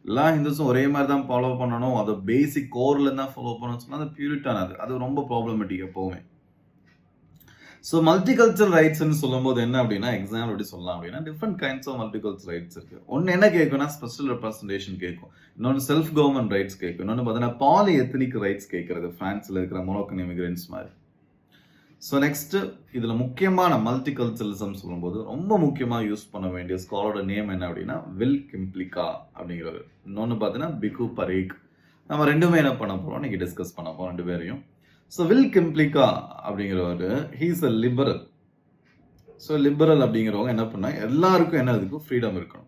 எல்லா ஹிந்துஸும் ஒரே மாதிரி தான் ஃபாலோ பண்ணணும், அது பேசிக் கோர்லேருந்து தான் ஃபாலோ பண்ணணும்னு சொன்னால் அது பியூரிட்டான். அது ரொம்ப ப்ராப்ளமேட்டிக் எப்போவுமே. ஸோ மல்டிகல்ச்சரல் ரைட்ஸ்ன்னு சொல்லும்போது என்ன அப்படின்னா எக்ஸாம்பிள் எப்படி சொல்லலாம் அப்படின்னா different kinds of multicultural rights இருக்கு. ஒன்று என்ன கேட்கும்னா ஸ்பெஷல் ரெப்ரசன்டேஷன் கேட்கும், இன்னொன்று செல்ஃப் கவர்மெண்ட் ரைட்ஸ் கேட்கும், இன்னொன்று பார்த்தீங்கன்னா பாலி எத்னிக் ரைட்ஸ் கேட்கறது ஃப்ரான்ஸில் இருக்கிற மொரோக்கன் இமிகிரன்ஸ் மாதிரி. ஸோ நெக்ஸ்ட் இதில் முக்கியமான மல்டிகல்ச்சரலிசம் சொல்லும்போது ரொம்ப முக்கியமாக யூஸ் பண்ண வேண்டிய ஸ்காலரோட நேம் என்ன அப்படின்னா வில் கிம்ப்ளிகா அப்படிங்கிறது. இன்னொன்று பார்த்தீங்கன்னா பிகு பரேக். நம்ம ரெண்டுமே என்ன பண்ண போகிறோம் இன்னைக்கு டிஸ்கஸ் பண்ண போகிறோம் ரெண்டு பேரையும். ஸோ வில் கிம்ப்ளிகா அப்படிங்கிறவர் he's a liberal. So liberal அப்படிங்கிறவங்க என்ன பண்ணால் எல்லாருக்கும் என்ன இருக்கும், ஃப்ரீடம் இருக்கணும்.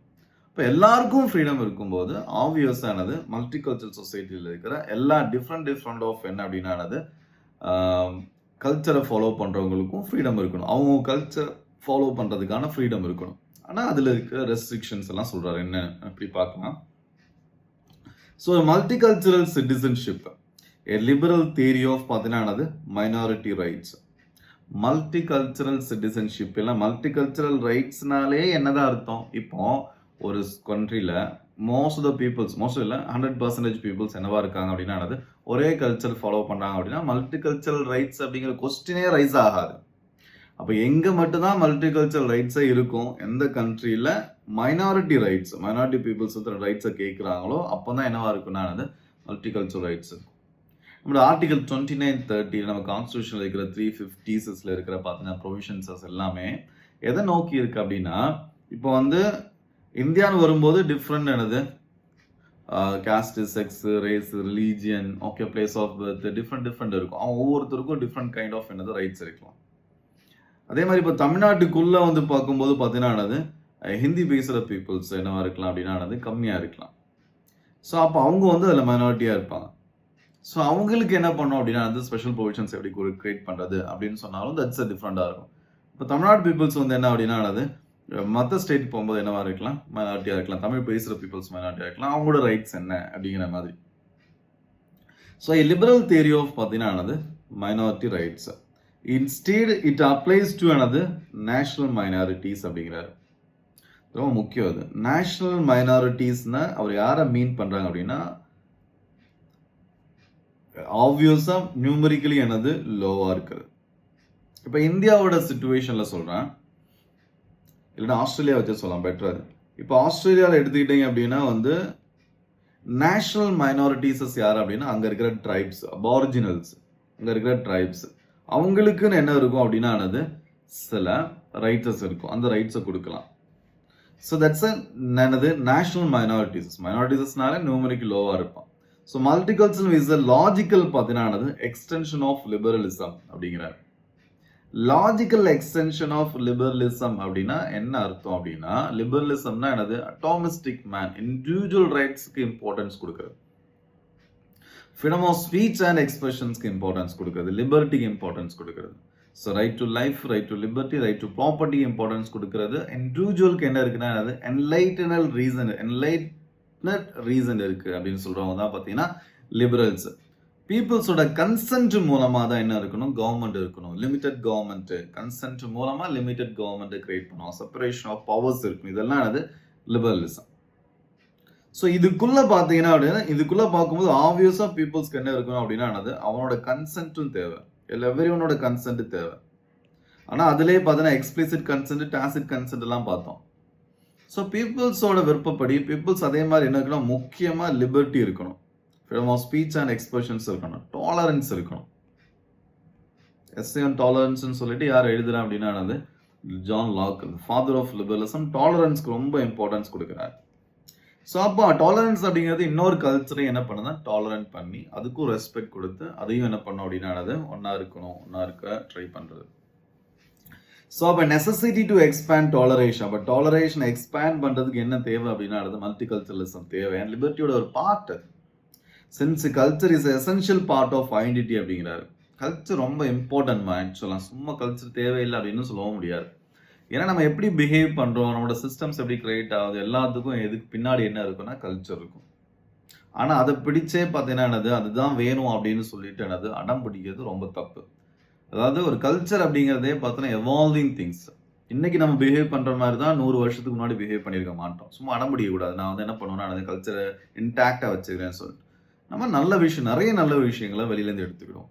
இப்போ எல்லாருக்கும் ஃப்ரீடம் இருக்கும்போது ஆப்வியஸானது மல்டிகல்ச்சரல் சொசைட்டியில் இருக்கிற எல்லா டிஃப்ரெண்ட் ஆஃப் என்ன அப்படின்னானது கல்ச்சரை ஃபாலோ பண்ணுறவங்களுக்கும் ஃப்ரீடம் இருக்கணும், அவங்க கல்ச்சர் ஃபாலோ பண்ணுறதுக்கான ஃப்ரீடம் இருக்கணும். ஆனால் அதில் இருக்கிற ரெஸ்ட்ரிக்ஷன்ஸ் எல்லாம் சொல்கிறாரு, என்ன அப்படி பார்க்கலாம். So multicultural citizenship, a liberal theory of பார்த்தீங்கன்னா மைனாரிட்டி ரைட்ஸ். மல்டிகல்ச்சரல் சிட்டிசன்ஷிப் இல்லை மல்டிகல்ச்சரல் ரைட்ஸ்னாலே என்னதான் அர்த்தம், இப்போ ஒரு கண்ட்ரியில் மோஸ்ட் இல்லை 100% பீப்புள்ஸ் என்னவா இருக்காங்க அப்படின்னா ஒரே கல்ச்சர் ஃபாலோ பண்ணுறாங்க அப்படின்னா மல்டி கல்ச்சரல் ரைட்ஸ் அப்படிங்கிற கொஸ்டினே ரைஸ் ஆகாது. அப்போ எங்கே மட்டும்தான் மல்டி கல்ச்சரல் ரைட்ஸே இருக்கும், எந்த கண்ட்ரியில் மைனாரிட்டி பீப்புள்ஸ் ரைட்ஸை கேட்குறாங்களோ அப்போ தான் என்னவா இருக்குன்னா மல்டி கல்ச்சரல் ரைட்ஸ் இருக்கும். நம்மளோட ஆர்டிகல் 29-30 நம்ம கான்ஸ்டியூஷனில் இருக்கிற 350 இருக்கிற பார்த்தீங்கன்னா ப்ரொவிஷன்ஸஸ் எல்லாமே எதை நோக்கி இருக்கு அப்படின்னா, இப்போ இந்தியான்னு வரும்போது different caste, sex, race, religion, okay, place of birth different இருக்கும். அவங்க ஒவ்வொருத்தருக்கும் டிஃப்ரெண்ட் கைண்ட் ஆஃப் ரைட்ஸ் இருக்கலாம். அதே மாதிரி இப்போ தமிழ்நாட்டுக்குள்ளே பார்க்கும்போது பார்த்தீங்கன்னா ஹிந்தி பேசுகிற பீப்புள்ஸ் என்னவா இருக்கலாம் அப்படின்னா கம்மியாக இருக்கலாம். ஸோ அப்போ அவங்க அதில் மைனாரிட்டியாக இருப்பாங்க. ஸோ அவங்களுக்கு என்ன பண்ணோம் அப்படின்னா ஸ்பெஷல் ப்ரொவிஷன்ஸ் எப்படி கிரியேட் பண்ணுறது அப்படின்னு சொன்னாலும் தட்ஸ் டிஃப்ரெண்ட்டாக இருக்கும். இப்போ தமிழ்நாடு பீப்புள்ஸ் என்ன அப்படின்னா மற்ற ஸ்டேட் போகும்போது என்னவா இருக்கலாம், மைனாரிட்டியாக இருக்கலாம், தமிழ் பேசுகிற பீப்புள்ஸ் மைனாரிட்டியாக இருக்கலாம், அவங்களோட ரைட்ஸ் என்ன அப்படிங்கிற மாதிரி. ஸோ லிபரல் தியரி ஆஃப் பார்த்தீங்கன்னா minority rights instead it applies to national minorities அப்படிங்கிறாரு. ரொம்ப முக்கியம் அது. நேஷனல் மைனாரிட்டிஸ்னா அவர் யாரை மீன் பண்ணுறாங்க அப்படின்னா ஆப்வியஸாக நியூமரிக்கலி லோவாக இருக்கிறது. இப்போ இந்தியாவோட சிச்சுவேஷனில் சொல்கிறேன், இல்லைன்னா ஆஸ்திரேலியா வச்சு சொல்லலாம் பெட்டர். இப்போ ஆஸ்திரேலியாவில் எடுத்துக்கிட்டீங்க அப்படின்னா நேஷனல் மைனாரிட்டிஸஸ் யார் அப்படின்னா அங்கே இருக்கிற ட்ரைப்ஸ், அபாரிஜினல்ஸ், அங்கே இருக்கிற ட்ரைப்ஸ், அவங்களுக்குன்னு என்ன இருக்கும் அப்படின்னா சில ரைட்ஸஸ் இருக்கும், அந்த ரைட்ஸை கொடுக்கலாம். ஸோ தட்ஸ் நேஷனல் மைனாரிட்டிஸ்னால நியூமரிக்கு லோவாக இருப்பான். So multicultural is a logical பார்த்தீங்கன்னா எக்ஸ்டென்ஷன் ஆஃப் லிபரலிசம் அப்படிங்கிறார். லாஜிக்கல் எக்ஸ்டென்ஷன் ஆஃப் லிபரலிசம் அப்படின்னா என்ன அர்த்தம் அப்படின்னா, லிபரலிசம்னா அட்டாமிஸ்டிக் மேன், இண்டிவிஜுவல் ரைட்ஸ்க்கு இம்பார்ட்டன்ஸ் கொடுக்குறது, ஃப்ரீடம் ஆஃப் ஸ்பீச் அண்ட் எக்ஸ்பிரஷன்ஸ்க்கு இம்பார்ட்டன்ஸ் கொடுக்குறது, லிபர்ட்டிக்கு இம்பார்ட்டன்ஸ் கொடுக்குறது. So right to life, right to liberty, right to property importance கொடுக்குறது. இண்டிவிஜுவலுக்கு என்ன இருக்குன்னா என்லைட்டனல் ரீசன் இருக்கு அப்படின்னு சொல்றவங்க தான் பார்த்தீங்கன்னா லிபரல்ஸ். பீப்புள்ஸோட கன்சென்ட் மூலமாக தான் என்ன இருக்கணும், கவர்மெண்ட் இருக்கணும், லிமிடெட் கவர்மெண்ட், கன்சென்ட் மூலமா லிமிடெட் கவர்மெண்ட் கிரியேட் பண்ணுவோம், செப்பரேஷன் ஆஃப் பவர்ஸ் இருக்கும், இதெல்லாம் லிபரலிசம். ஸோ இதுக்குள்ள பார்த்தீங்கன்னா அப்படின்னா இதுக்குள்ள பார்க்கும்போது ஆப்வியஸா பீப்புள்ஸ்க்கு என்ன இருக்கணும் அப்படின்னா அவனோட கன்சென்ட்டும் தேவை, எவ்ரிவனோட கன்சென்ட் தேவை. ஆனால் அதுலேயே பார்த்தீங்கன்னா எக்ஸ்பிளிசிட் கன்சென்ட், டாசிட் கன்சென்ட் எல்லாம் பார்த்தோம். ஸோ பீப்புள்ஸோட விருப்பப்படி பீப்புள்ஸ் அதே மாதிரி என்ன இருக்கணும், முக்கியமாக லிபர்ட்டி இருக்கணும், freedom of speech and expressions இருக்கணும், டாலரன்ஸ் இருக்கணும். எஸ்ஏ ஆன் டாலரன்ஸ்னு சொல்லிட்டு யார் எழுதுறா அப்படின்னா John Locke, father of liberalism, டாலரன்ஸ்க்கு ரொம்ப இம்பார்ட்டன்ஸ் கொடுக்குறாரு. ஸோ அப்போ டாலரன்ஸ் அப்படிங்கிறது இன்னொரு கல்ச்சரை என்ன பண்ணுதான் டாலரன்ட் பண்ணி அதுக்கும் ரெஸ்பெக்ட் கொடுத்து அதையும் என்ன பண்ணோம் அப்படின்னா ஒன்றா இருக்க ட்ரை பண்ணுறது. ஸோ அப்போ நெசசிட்டி டு எக்ஸ்பேண்ட் டாலரேஷன், அப்போ டாலரேஷன் எக்ஸ்பேண்ட் பண்ணுறதுக்கு என்ன தேவை அப்படின்னா மல்டி கல்ச்சரலிசம் தேவை, அண்ட் லிபர்ட்டியோட ஒரு பார்ட் அது. Since culture is essential part of identity அப்படிங்கிறாரு. கல்ச்சர் ரொம்ப இம்பார்ட்டன்ட் ஆக்சுவலாக, சும்மா கல்ச்சர் தேவையில்லை அப்படின்னு சொல்லவும் முடியாது. ஏன்னா நம்ம எப்படி பிஹேவ் பண்ணுறோம், நம்மளோட சிஸ்டம்ஸ் எப்படி கிரியேட் ஆகுது, எல்லாத்துக்கும் எதுக்கு பின்னாடி என்ன இருக்குன்னா கல்ச்சர் இருக்கும். ஆனால் அதை பிடிச்சே பார்த்தீங்கன்னா அதுதான் வேணும் அப்படின்னு சொல்லிட்டு அடம் பிடிக்கிறது ரொம்ப தப்பு. அதாவது ஒரு கல்ச்சர் அப்படிங்கிறதே பார்த்தோன்னா எவால்விங் திங்ஸ். இன்னைக்கு நம்ம பிஹேவ் பண்ணுற மாதிரி தான் 100 வருஷத்துக்கு முன்னாடி பிஹேவ் பண்ணியிருக்க மாட்டோம். சும்மா அடம் பிடிக்கக்கூடாது. நான் என்ன பண்ணுவேன்னா கல்ச்சரை இன்டாக்டாக வச்சுக்கிறேன்னு சொல்லிட்டு நம்ம நிறைய நல்ல விஷயங்களை வெளியிலேருந்து எடுத்துக்கிடுவோம்.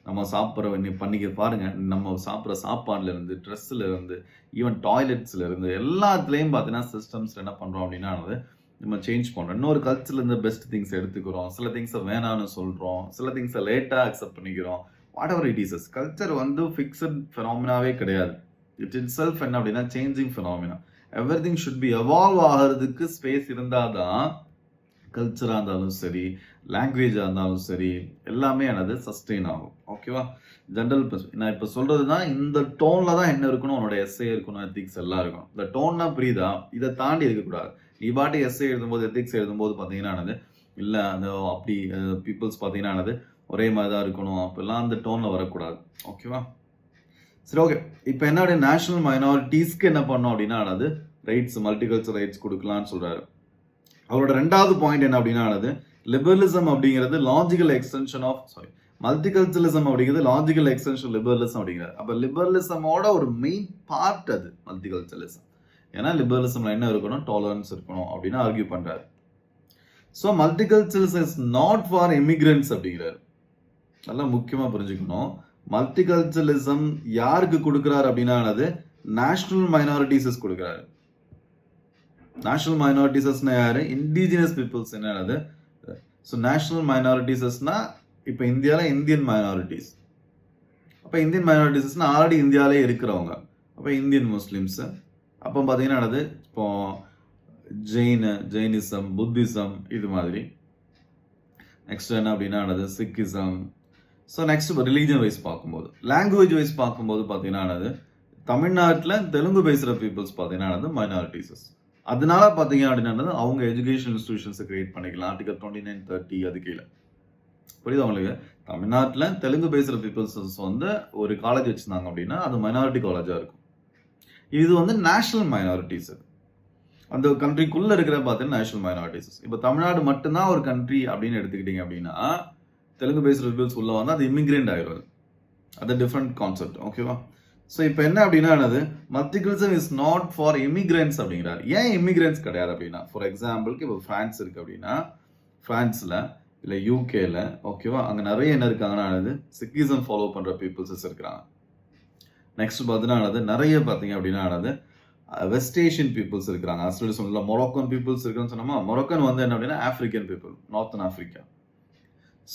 நம்ம சாப்பிட்ற பண்ணிக்க பாருங்க, நம்ம சாப்பிட்ற சாப்பாடுலேருந்து, ட்ரெஸ்ஸுலேருந்து, ஈவன் டாய்லெட்ஸ்லேருந்து எல்லாத்துலேயும் பார்த்தீங்கன்னா சிஸ்டம்ஸ் என்ன பண்ணுறோம் அப்படின்னா நம்ம சேஞ்ச் பண்ணுறோம். இன்னொரு கல்ச்சர்லேருந்து பெஸ்ட் திங்ஸ் எடுத்துக்கிறோம், சில திங்ஸை வேணான்னு சொல்கிறோம், சில திங்ஸை லேட்டாக அக்செப்ட் பண்ணிக்கிறோம். Whatever it is, culture fixed ஃபினாமினாவே கிடையாது. இட் இட் செல்ஃப் என்ன அப்படின்னா changing phenomena. Everything should be evolve ஆகிறதுக்கு ஸ்பேஸ் இருந்தால் தான் கல்ச்சராக இருந்தாலும் சரி, லாங்குவேஜாக இருந்தாலும் சரி, எல்லாமே சஸ்டெயின் ஆகும். ஓகேவா? ஜென்ரல் நான் இப்போ சொல்கிறது தான் இந்த டோனில் தான் என்ன இருக்கணும், உன்னோட எஸ்ஏ இருக்கணும், எத்திக்ஸ் எல்லாம் இருக்கணும். இந்த டோன்னா புரியுதா? இதை தாண்டி இருக்கக்கூடாது. நீ பாட்டி எஸ்ஏ எழுதும்போது, எத்திக்ஸ் எழுதும்போது பார்த்தீங்கன்னா இல்லை அப்படி பீப்புள்ஸ் பார்த்தீங்கன்னா ஒரே மாதிரி தான் இருக்கணும், அப்போல்லாம் அந்த டோனில் வரக்கூடாது. ஓகேவா? சரி, ஓகே. இப்போ என்ன நேஷனல் மைனாரிட்டிஸ்க்கு என்ன பண்ணோம் அப்படின்னா ரைட்ஸ், மல்டிகல்ச்சர் ரைட்ஸ் கொடுக்கலான்னு சொல்கிறாரு. அவரோட ரெண்டாவது பாயிண்ட் என்ன அப்படின்னா லிபரலிசம் அப்படிங்கிறது லாஜிக்கல் எக்ஸ்டென்ஷன் ஆஃப் மல்டிகல்ச்சரலிசம் அப்படிங்கிறது லாஜிக்கல் எக்ஸ்டென்ஷன் லிபரலிசம் அப்படிங்கிறது. அப்போ லிபரலிசமோட ஒரு மெயின் பார்ட் அது மல்டிகல்ச்சரலிசம். ஏன்னா லிபரலிசம்ல என்ன இருக்கணும், டாலரன்ஸ் இருக்கணும் அப்படின்னு ஆர்கியூ பண்றாரு. So multiculturalism is not for immigrants அப்படிங்கிறாரு. நல்லா முக்கியமாக புரிஞ்சுக்கணும். மல்டிகல்ச்சரலிசம் யாருக்கு கொடுக்குறாரு அப்படின்னா நேஷனல் மைனாரிட்டிஸஸ் கொடுக்குறாரு. நேஷனல் மைனாரிட்டிஸஸ்னா யாரு? இண்டிஜினஸ் பீப்புள்ஸ் என்னது? ஸோ நேஷனல் மைனாரிட்டிஸஸ்னா இப்போ இந்தியாவில் இந்தியன் மைனாரிட்டிஸ். அப்போ இந்தியன் மைனாரிட்டிஸஸ்னா ஆல்ரெடி இந்தியாவிலே இருக்கிறவங்க. அப்போ இந்தியன் முஸ்லீம்ஸு. அப்போ பார்த்தீங்கன்னா என்னது? இப்போ ஜெயினிசம், புத்திசம் இது மாதிரி. நெக்ஸ்ட் என்ன அப்படின்னா என்னது? Sikhism. So next religion wise பார்க்கும்போது, லாங்குவேஜ் வைஸ் பார்க்கும்போது பார்த்தீங்கன்னா என்னது? தமிழ்நாட்டில் தெலுங்கு பேசுகிற பீப்புள்ஸ் பார்த்தீங்கன்னா என்னது? மைனாரிட்டிஸஸ். அதனால பார்த்தீங்க அப்படின்னா அவங்க எஜுகேஷன் இன்ஸ்டிடியூஷன்ஸை கிரியேட் பண்ணிக்கலாம். ஆர்டிகல் 29, 30 அது கீழே. புரியுது உங்களுக்கு? தமிழ்நாட்டில் தெலுங்கு பேசுகிற பீப்புள்ஸ் வந்து ஒரு காலேஜ் வச்சுருந்தாங்க அப்படின்னா அது மைனாரிட்டி காலேஜாக இருக்கும். இது வந்து நேஷனல் மைனாரிட்டிஸ். அந்த கண்ட்ரிக்குள்ளே இருக்கிற பார்த்தீங்கன்னா நேஷனல் மைனாரிட்டிஸ். இப்போ தமிழ்நாடு மட்டும்தான் ஒரு கண்ட்ரி அப்படின்னு எடுத்துக்கிட்டீங்க அப்படின்னா தெலுங்கு பேசுகிற பீப்புள்ஸ் உள்ள வந்து அது இமிகிரண்ட் ஆயிடுவாது. அது டிஃப்ரெண்ட் கான்செப்ட். ஓகேவா? ஸோ இப்போ என்ன அப்படின்னா என்னது? Multiculture is not for immigrants அப்படிங்கிறாரு. ஏன் இமிகிரண்ட்ஸ் கிடையாது அப்படின்னா, ஃபார் எக்ஸாம்பிளுக்கு இப்போ ஃப்ரான்ஸ் இருக்குது அப்படின்னா, ஃப்ரான்ஸில் இல்லை யூகேல, ஓகேவா, அங்கே நிறைய என்ன இருக்காங்கன்னா சிக்கிசம் ஃபாலோ பண்ணுற பீப்புள்ஸஸ் இருக்கிறாங்க. நெக்ஸ்ட் பார்த்தீங்கன்னா நிறைய பார்த்தீங்க அப்படின்னா வெஸ்ட் ஏஷியன் பீப்புள்ஸ் இருக்கிறாங்க. அஸ்ட் சொல்லல மொரோக்கன் பீப்புள்ஸ் இருக்குன்னு சொன்னோமா? மொரோக்கன் வந்து என்ன அப்படின்னா African people, northern Africa.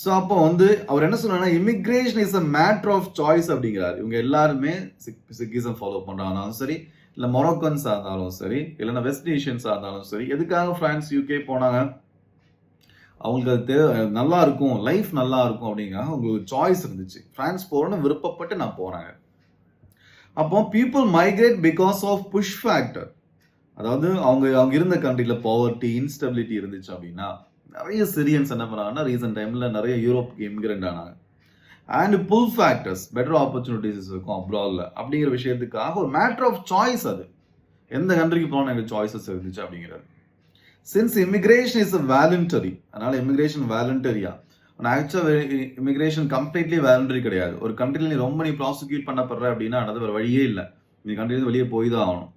So அப்போ வந்து அவர் என்ன சொன்னாங்கன்னா immigration is a matter of choice அப்படிங்கிறாரு. இவங்க எல்லாருமே சிக்கிசம் ஃபாலோ பண்ணுறாங்கனாலும் சரி, இல்லை மொரோக்கன்ஸாக இருந்தாலும் சரி, இல்லைன்னா வெஸ்ட் ஏஷியன்ஸாக இருந்தாலும் சரி, எதுக்காக ஃப்ரான்ஸ் யூகே போனாங்க? அவங்களுக்கு அது நல்லா இருக்கும், லைஃப் நல்லா இருக்கும் அப்படிங்கிறாங்க. அவங்களுக்கு சாய்ஸ் இருந்துச்சு. ஃப்ரான்ஸ் போகிறோன்னு விருப்பப்பட்டு நான் போகிறாங்க. அப்போ people migrate because of push factor. அதாவது அவங்க இருந்த கண்ட்ரியில் பாவர்ட்டி, இன்ஸ்டபிலிட்டி இருந்துச்சு அப்படின்னா நிறைய சிரியன்ஸ் என்ன பண்ணாங்கன்னா ரீசெண்ட் டைமில் நிறைய யூரோப்புக்கு இமிகிரண்ட் ஆனாங்க. And pull factors, better opportunities இருக்கும் அப்ராடில் அப்படிங்கிற விஷயத்துக்காக ஒரு மேட்டர் ஆஃப் சாய்ஸ். அது எந்த கண்ட்ரிக்கு போனால் எனக்கு சாய்ஸஸ் இருந்துச்சு அப்படிங்கிறது. Since immigration is a voluntary, அதனால இமிகிரேஷன் வாலண்டரியா? ஆனால் ஆக்சுவலாக இமிகிரேஷன் கம்ப்ளீட்லி வாலண்டரி கிடையாது. ஒரு கண்ட்ரியில் நீ ப்ராசிக்யூட் பண்ணப்படுற அப்படின்னா அது வேறு வழியே இல்லை. நீ கண்ட்ரிலேருந்து வெளியே போய் தான் ஆகணும்.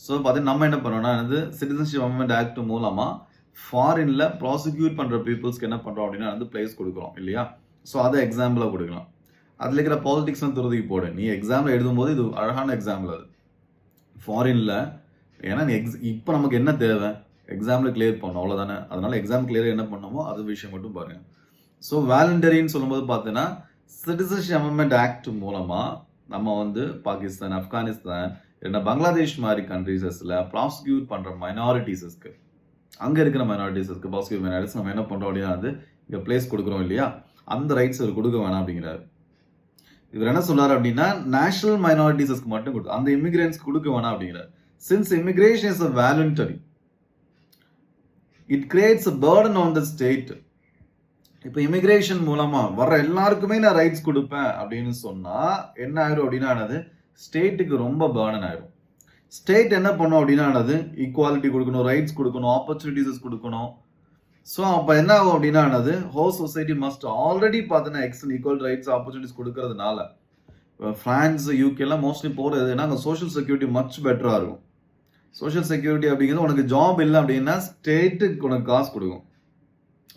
ஸோ பார்த்தீங்கன்னா நம்ம என்ன பண்ணோம்னா சிட்டிசன்ஷிப் அமெண்ட்மெண்ட் ஆக்ட் மூலமாக ஃபாரினில் ப்ராசிக்யூட் பண்ணுற பீப்புள்ஸ்க்கு என்ன பண்ணுறோம் அப்படின்னா பிளேஸ் கொடுக்குறோம் இல்லையா? ஸோ அதை எக்ஸாம்பிளாக கொடுக்கலாம். அதில் இருக்கிற பாலிடிக்ஸ்லாம் துறதிக்கு போடு. நீ எக்ஸாம்பிள் எழுதும்போது இது அழகான எக்ஸாம்பிள். அது ஃபாரினில் ஏன்னா நீ இப்போ நமக்கு என்ன தேவை? எக்ஸாம்பிள் கிளியர் பண்ணணும், அவ்வளோதானே. அதனால எக்ஸாம் கிளியர் என்ன பண்ணணுமோ அது விஷயம் மட்டும் பாருங்க. ஸோ வாலண்டரின்னு சொல்லும்போது பார்த்தீங்கன்னா சிட்டிசன்ஷிப் அமெண்ட்மெண்ட் ஆக்ட் மூலமாக நம்ம வந்து பாகிஸ்தான், ஆப்கானிஸ்தான், இல்லைன்னா பங்களாதேஷ் மாதிரி கண்ட்ரீஸஸில் ப்ராசிக்யூட் பண்ணுற மைனாரிட்டிஸஸ்க்கு, அங்கே இருக்கிற மைனாரிட்டிஸஸ்க்கு ப்ராசிக்யூட் மைனாரிட்டிஸ் நம்ம என்ன பண்ணுறோம் அப்படின்னா இங்கே பிளேஸ் கொடுக்குறோம் இல்லையா? அந்த ரைட்ஸ் அவர் கொடுக்க வேணாம் அப்படிங்கிறாரு. இவர் என்ன சொல்றாரு அப்படின்னா நேஷனல் மைனாரிட்டிஸஸ்க்கு மட்டும் கொடுத்து அந்த இமிகிரண்ட்ஸ் கொடுக்க வேணாம் அப்படிங்கிறார். Since immigration is a voluntary, it creates a burden on the state. இப்போ இமிகிரேஷன் மூலமா வர்ற எல்லாருக்குமே நான் ரைட்ஸ் கொடுப்பேன் அப்படின்னு சொன்னா என்ன ஆயிரும் அப்படின்னா ஸ்டேட்டுக்கு ரொம்ப பர்டன் ஆயிரும். ஸ்டேட் என்ன பண்ணும் அப்படின்னா ஈக்குவாலிட்டி கொடுக்கணும், ரைட்ஸ் கொடுக்கணும், ஆப்பர்ச்சுனிட்டிஸ் கொடுக்கணும். ஸோ அப்போ என்ன ஆகும் அப்படின்னா ஹோல் சொசைட்டி மஸ்ட் ஆல்ரெடி பார்த்தீங்கன்னா ஈக்குவல் ரைட்ஸ் ஆப்பர்ச்சுனிட்டிஸ் கொடுக்கறதுனால ஃப்ரான்ஸ், யூகேலாம் மோஸ்ட்லி போகிறது ஏன்னா அங்கே சோஷியல் செக்யூரிட்டி மச் பெட்டராக இருக்கும். சோஷியல் செக்யூரிட்டி அப்படிங்கிறது உனக்கு ஜாப் இல்லை அப்படின்னா ஸ்டேட்டுக்கு உனக்கு காசு கொடுக்கும்,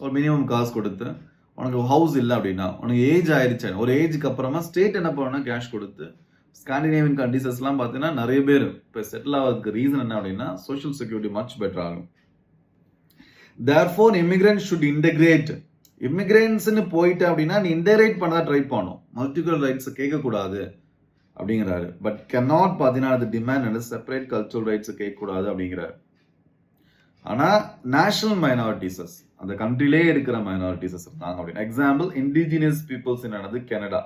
ஒரு மினிமம் காசு கொடுத்து. உனக்கு ஹவுஸ் இல்லை அப்படின்னா, உனக்கு ஏஜ் ஆயிடுச்சு, ஒரு ஏஜுக்கு அப்புறமா ஸ்டேட் என்ன பண்ணணும்னா கேஷ் கொடுத்து. ஸ்காண்டினேவியன் கண்ட்ரீஸ்லாம் பார்த்தீங்கன்னா நிறைய பேர் இப்போ செட்டில் ஆகிறதுக்கு ரீசன் என்ன அப்படின்னா சோஷியல் செக்யூரிட்டி மச் பெட்டர் ஆகும். Therefore immigrant should integrate. இமிகிரண்ட்ஸ்ன்னு போயிட்டு அப்படின்னா நீ இன்டெகிரேட் பண்ண ட்ரை பண்ணும், மல்டிபிள் ரைட்ஸ் கேட்கக்கூடாது அப்படிங்கிறாரு. பட் கேனாட் பார்த்தீங்கன்னா அது டிமாண்ட் செப்பரேட் கல்ச்சுரல் ரைட்ஸ் கேட்கக்கூடாது அப்படிங்கிறாரு. ஆனால் நேஷனல் மைனாரிட்டிஸஸ் அந்த கண்ட்ரிலே இருக்கிற மைனாரிட்டிஸஸ் இருந்தாங்க அப்படின்னு. எக்ஸாம்பிள் இண்டிஜினியஸ் பீப்புள்ஸ் என்னது கனடா,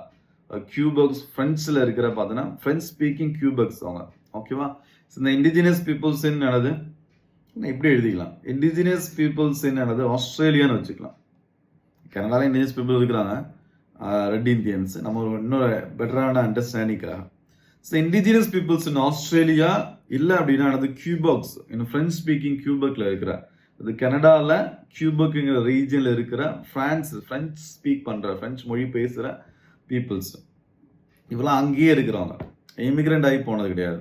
கியூபக்ஸ், ஃப்ரெண்ட்ஸில் இருக்கிற பார்த்தீங்கன்னா ஃப்ரெஞ்ச் ஸ்பீக்கிங் கியூபக்ஸ் அவங்க, ஓகேவா. இந்த இண்டிஜினியஸ் பீப்புள்ஸ் என்னது இப்படி எழுதிக்கலாம். இண்டிஜினியஸ் பீப்புள்ஸ் என்னது ஆஸ்திரேலியான்னு வச்சுக்கலாம். கனடாவில் இண்டிஜினியஸ் பீப்புள் இருக்கிறாங்க, ரெட் இந்தியன்ஸ். நம்ம ஒரு இன்னொரு பெட்டரான அண்டர்ஸ்டாண்டிங்காக so indigenous peoples in Australia இல்லை அப்படின்னா கியூபக்ஸ் இன்னும் ஃப்ரெஞ்ச் ஸ்பீக்கிங் கியூபக்கில் இருக்கிற, அது கனடாவில் கியூபக்குங்கிற ரீஜனில் இருக்கிற ஃப்ரெஞ்ச் ஸ்பீக் பண்ணுற, ஃப்ரெஞ்ச் மொழி பேசுகிற பீப்புள்ஸ் இவெல்லாம் அங்கேயே இருக்கிறவங்க, இமிகிரண்ட் ஆகி போனது கிடையாது.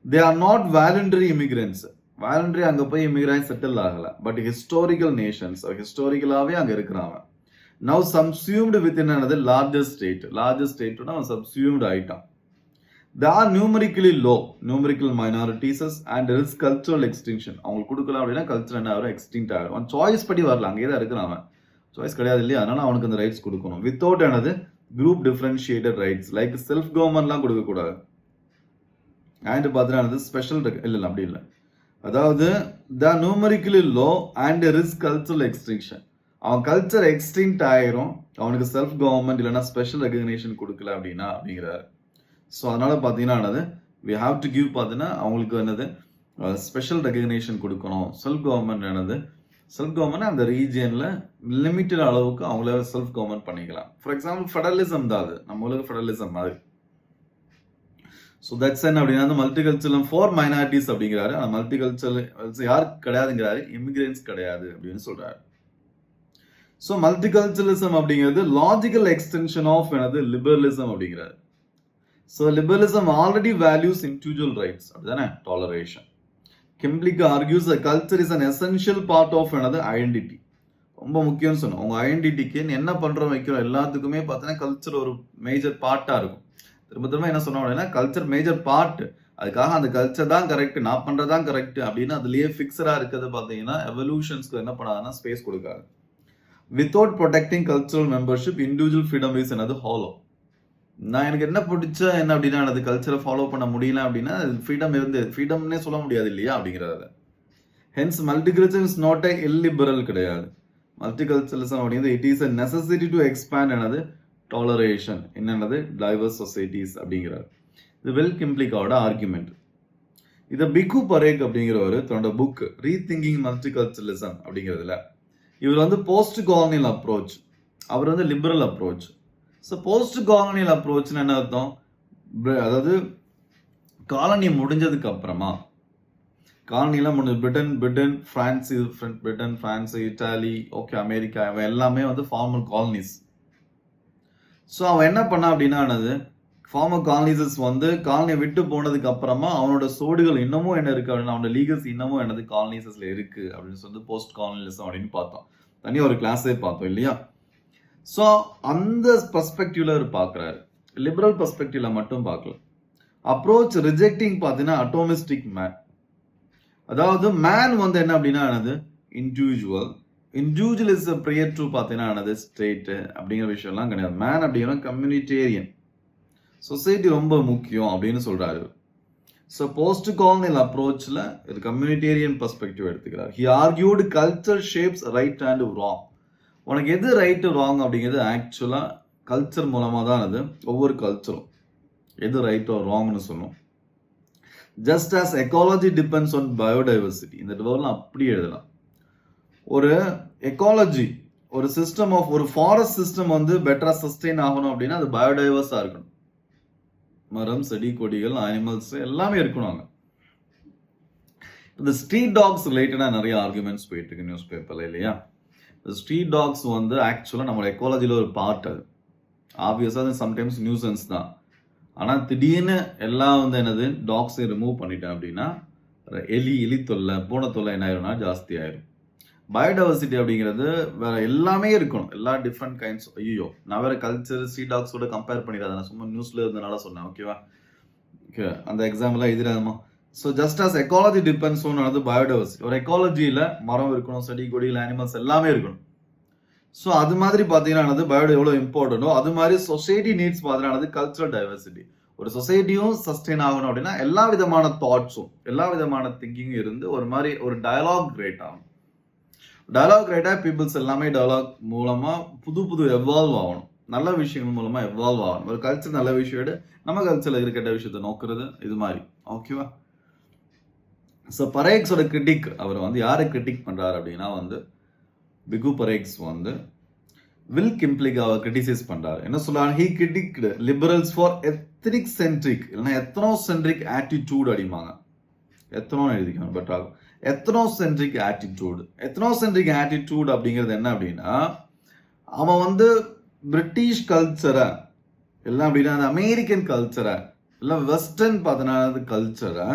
They are not voluntary immigrants. Voluntary அங்கே போய் இமிகிராய் செட்டில் ஆகலை. பட் ஹிஸ்டாரிக்கல் நேஷன்ஸ் ஹிஸ்டாரிக்கலாகவே அங்கே இருக்கிறாங்க. நவ் சப்சியூம்டு வித் என்னது லார்ஜஸ்ட் ஸ்டேட்டோட அவன் சப்சியூம்டு ஆயிட்டான். They are numerically low, numerical minorities and there is cultural extinction. அவங்களுக்கு கொடுக்கலாம் அப்படின்னா கல்ச்சர் என்ன ஆகும், எக்ஸ்டிங்ட் ஆகும். அவன் சாய்ஸ் படி வரல, அங்கேயே தான் இருக்கிறான். அவன் சாய்ஸ் கிடையாது இல்லையா, அதனால அவனுக்கு அந்த ரைட்ஸ் கொடுக்கணும். வித்தவுட் என்னது group differentiated rights like self கவர்மெண்ட்லாம் கொடுக்கக்கூடாது. அண்ட் பார்த்தீங்கன்னா ஸ்பெஷல் இல்லை அப்படி இல்லை. அதாவது the numerically low and there is cultural extinction. அவன் கல்ச்சர் எக்ஸ்டிங்ட் ஆயிரும், அவனுக்கு செல்ஃப் கவர்மெண்ட் இல்லைன்னா ஸ்பெஷல் ரெகக்னேஷன் கொடுக்கல அப்படின்னா அப்படிங்கிறாரு. ஸோ அதனால் பார்த்தீங்கன்னா வி ஹாவ் டு கிவ் பார்த்தீங்கன்னா அவங்களுக்கு என்னது ஸ்பெஷல் ரெகக்னேஷன் கொடுக்கணும். செல்ஃப் கவர்மெண்ட் அந்த ரீஜியனில் லிமிட்டட் அளவுக்கு அவங்கள செல்ஃப் கவர்மெண்ட் பண்ணிக்கலாம். ஃபார் எக்ஸாம்பிள் ஃபெடரலிசம் தான் அது, நம்ம உலக ஃபெடரலிசம் மாதிரி. ஸோ தட்ஸ் என்ன அப்படின்னா அந்த மல்டிகல்ச்சரல் ஃபார் மைனாரிட்டிஸ் அப்படிங்கிறாரு. அந்த மல்டிகல்ச்சரல் யார் கிடையாதுங்கிறாரு, இமிகிரன்ஸ் கிடையாது அப்படின்னு சொல்றாரு. ஸோ மல்டிகல்ச்சரலிசம் அப்படிங்கிறது லாஜிக்கல் எக்ஸ்டென்ஷன் ஆஃப் என்னது லிபரலிசம் அப்படிங்கிறாரு. So liberalism already values individual rights, அப்படிதானே toleration. Kimblik argues that culture is an essential part of another identity. ரொம்ப முக்கியம்னு சொன்னோம். உங்க ஐடென்டிட்டிக்கு என்ன பண்றோம் வைக்கிறோம் எல்லாத்துக்குமே பார்த்தீங்கன்னா கல்ச்சர் ஒரு மேஜர் பார்ட்டா இருக்கும். திரும்ப என்ன சொன்னோம் அப்படின்னா கல்ச்சர் மேஜர் பார்ட், அதுக்காக அந்த கல்ச்சர் தான் கரெக்ட், நான் பண்றதான் கரெக்ட் அப்படின்னு அதுலயே ஃபிக்ஸடா இருக்கிறது பார்த்தீங்கன்னா எவல்யூஷன்ஸ்க்கு என்ன பண்ணாதுன்னா ஸ்பேஸ் கொடுக்காது. Without protecting cultural membership individual freedom is another hollow. நான் எனக்கு என்ன பிடிச்ச என்ன அப்படின்னா அது கல்ச்சரை ஃபாலோ பண்ண முடியல அப்படின்னா ஃப்ரீடம்னே சொல்ல முடியாது இல்லையா அப்படிங்கிறத. Hence multiculture is not a illiberal கிடையாது. மல்டிகல்ச்சரலிசம் அப்படிங்கிறது it is a necessity to expand என்னது டாலரேஷன் என்னது டைவர்ஸ் சொசைட்டிஸ் அப்படிங்கிறார். இது வெல் கிம்ப்ளிக்காவோட ஆர்குமெண்ட். இதை பிகு பரேக் அப்படிங்கிறவர் தன்னோட புக் ரீதிங்கிங் மல்டிகல்ச்சரலிசம் அப்படிங்கிறதுல இவர் போஸ்ட் காலனியல் அப்ரோச், அவர் liberal approach. So post colonial அப்ரோச்னு என்ன அர்த்தம், அதாவது காலனி முடிஞ்சதுக்கு அப்புறமா காலனிலாம் முடிஞ்சது Britain France Italy okay America அவன் எல்லாமே ஃபார்மல் காலனிஸ். ஸோ அவன் என்ன பண்ணா அப்படின்னா ஃபார்மல் காலனிசஸ் காலனியை விட்டு போனதுக்கு அப்புறமா அவனோட சோடுகள் இன்னமும் என்ன இருக்கு அப்படின்னா அவனோட லீகல்ஸ் இன்னமும் என்னது காலனிசஸ்ல இருக்கு அப்படின்னு போஸ்ட் காலனிலிசம் அப்படின்னு பார்த்தோம். தனியாக ஒரு கிளாஸே பார்த்தோம் இல்லையா. ஸோ அந்த பர்ஸ்பெக்டிவ்ல அவர் பார்க்குறாரு, லிபரல் பர்ஸ்பெக்டிவ்ல மட்டும் பார்க்கல. அப்ரோச் ரிஜெக்டிங் பார்த்தீங்கன்னா அட்டோமிஸ்டிக் மேன், அதாவது மேன் என்ன அப்படின்னா இண்டிவிஜுவல் இஸ் ப்ரியர் டு பார்த்தீங்கன்னா ஸ்டேட் அப்படிங்கிற விஷயம்லாம் கிடையாது. மேன் அப்படிங்கிற கம்யூனிட்டேரியன், சொசைட்டி ரொம்ப முக்கியம் அப்படின்னு சொல்றாரு. ஸோ போஸ்ட் காலனியல் அப்ரோச்ல இது கம்யூனிட்டேரியன் பர்ஸ்பெக்டிவ் எடுத்துக்கிறார். He argued culture shapes right and wrong. உனக்கு எது ரைட்டு ராங் அப்படிங்கிறது ஆக்சுவலாக கல்ச்சர் மூலமாக தான் ஒவ்வொரு கல்ச்சரும் எது ரைட்டோ ராங்னு சொல்லும். Just as ecology depends on biodiversity, இந்த வேர்ட்லாம் அப்படி எழுதலாம். ஒரு எக்காலஜி ஒரு சிஸ்டம் ஆஃப் ஒரு ஃபாரஸ்ட் சிஸ்டம் பெட்டராக சஸ்டெயின் ஆகணும் அப்படின்னா அது பயோடைவர்ஸாக இருக்கணும். மரம் செடி கொடிகள் அனிமல்ஸ் எல்லாமே இருக்கணும். அங்கே இந்த ஸ்ட்ரீட் டாக்ஸ் ரிலேட்டடாக நிறைய ஆர்குமெண்ட்ஸ் போயிட்டு இருக்கு நியூஸ் பேப்பர்ல இல்லையா. ஸ்ட்ரீட் டாக்ஸ் ஆக்சுவலாக நம்மளோட எக்காலஜியில் ஒரு பார்ட். அது ஆப்வியஸாக சம்டைம்ஸ் நியூசன்ஸ் தான். ஆனால் திடீர்னு எல்லாம் என்னது டாக்ஸை ரிமூவ் பண்ணிட்டேன் அப்படின்னா எலி தொல்லை பூனை தொல்லை என்ன ஆயிரும்னா ஜாஸ்தி ஆயிரும். பயோடைவர்சிட்டி அப்படிங்கிறது வேற எல்லாமே இருக்கணும், எல்லா டிஃப்ரெண்ட் கைண்ட்ஸ். ஐயோ நான் வேற கல்ச்சர் ஸ்ட்ரீட் டாக்ஸோட கம்பேர் பண்ணிடாத, நான் சும்மா நியூஸ்ல இருந்தனால சொன்னேன். ஓகேவா, ஓகே அந்த எக்ஸாம்பிளாக எதிராதமா. So just as ecology depends on biodiversity, ஒரு எக்காலஜியில் மரம் இருக்கணும், செடி கொடிகள் அனிமல்ஸ் எல்லாமே இருக்கணும். ஸோ அது மாதிரி பார்த்தீங்கன்னா பயோட எவ்வளோ இம்பார்ட்டன்டோ அது மாதிரி சொசைட்டி நீட்ஸ் பார்த்தீங்கன்னா கல்ச்சரல் டைவர்சிட்டி. ஒரு சொசைட்டியும் சஸ்டெயின் ஆகணும் அப்படின்னா எல்லா விதமான தாட்ஸும் எல்லா விதமான திங்கிங்கும் இருந்து ஒரு மாதிரி ஒரு டயலாக் கிரியேட் ஆகும். டயலாக் கிரியேட்டாக பீப்புள்ஸ் எல்லாமே டயலாக் மூலமாக புது எவால்வ் ஆகணும், நல்ல விஷயங்கள் மூலமாக எவால்வ் ஆகணும். ஒரு கல்ச்சர் நல்ல விஷயம் நம்ம கல்ச்சரில் இருக்கிற விஷயத்தை நோக்கிறது இது மாதிரி. ஓகேவா. ஸோ பரேக்ஸோட கிரிட்டிக், அவர் யாரை கிரிட்டிக் பண்ணுறாரு அப்படின்னா பிகு பரேக்ஸ் வில் கிம்ப்ளிக் அவர் கிரிட்டிசைஸ் பண்ணுறாரு. என்ன சொல்றாரு, he criticised liberals for ethnic centric இல்லைன்னா எத்னோசென்ட்ரிக் ஆட்டிடியூட் அடிமாங்க. எத்தனோன்னு எழுதிக்கணும் பட் ஆகும். எத்னோசென்ட்ரிக் ஆட்டிடியூட் அப்படிங்கிறது என்ன அப்படின்னா அவன் பிரிட்டிஷ் கல்ச்சரை இல்லை அப்படின்னா அந்த அமெரிக்கன் கல்ச்சரை இல்லை வெஸ்டர்ன் பார்த்தீங்கன்னா கல்ச்சரை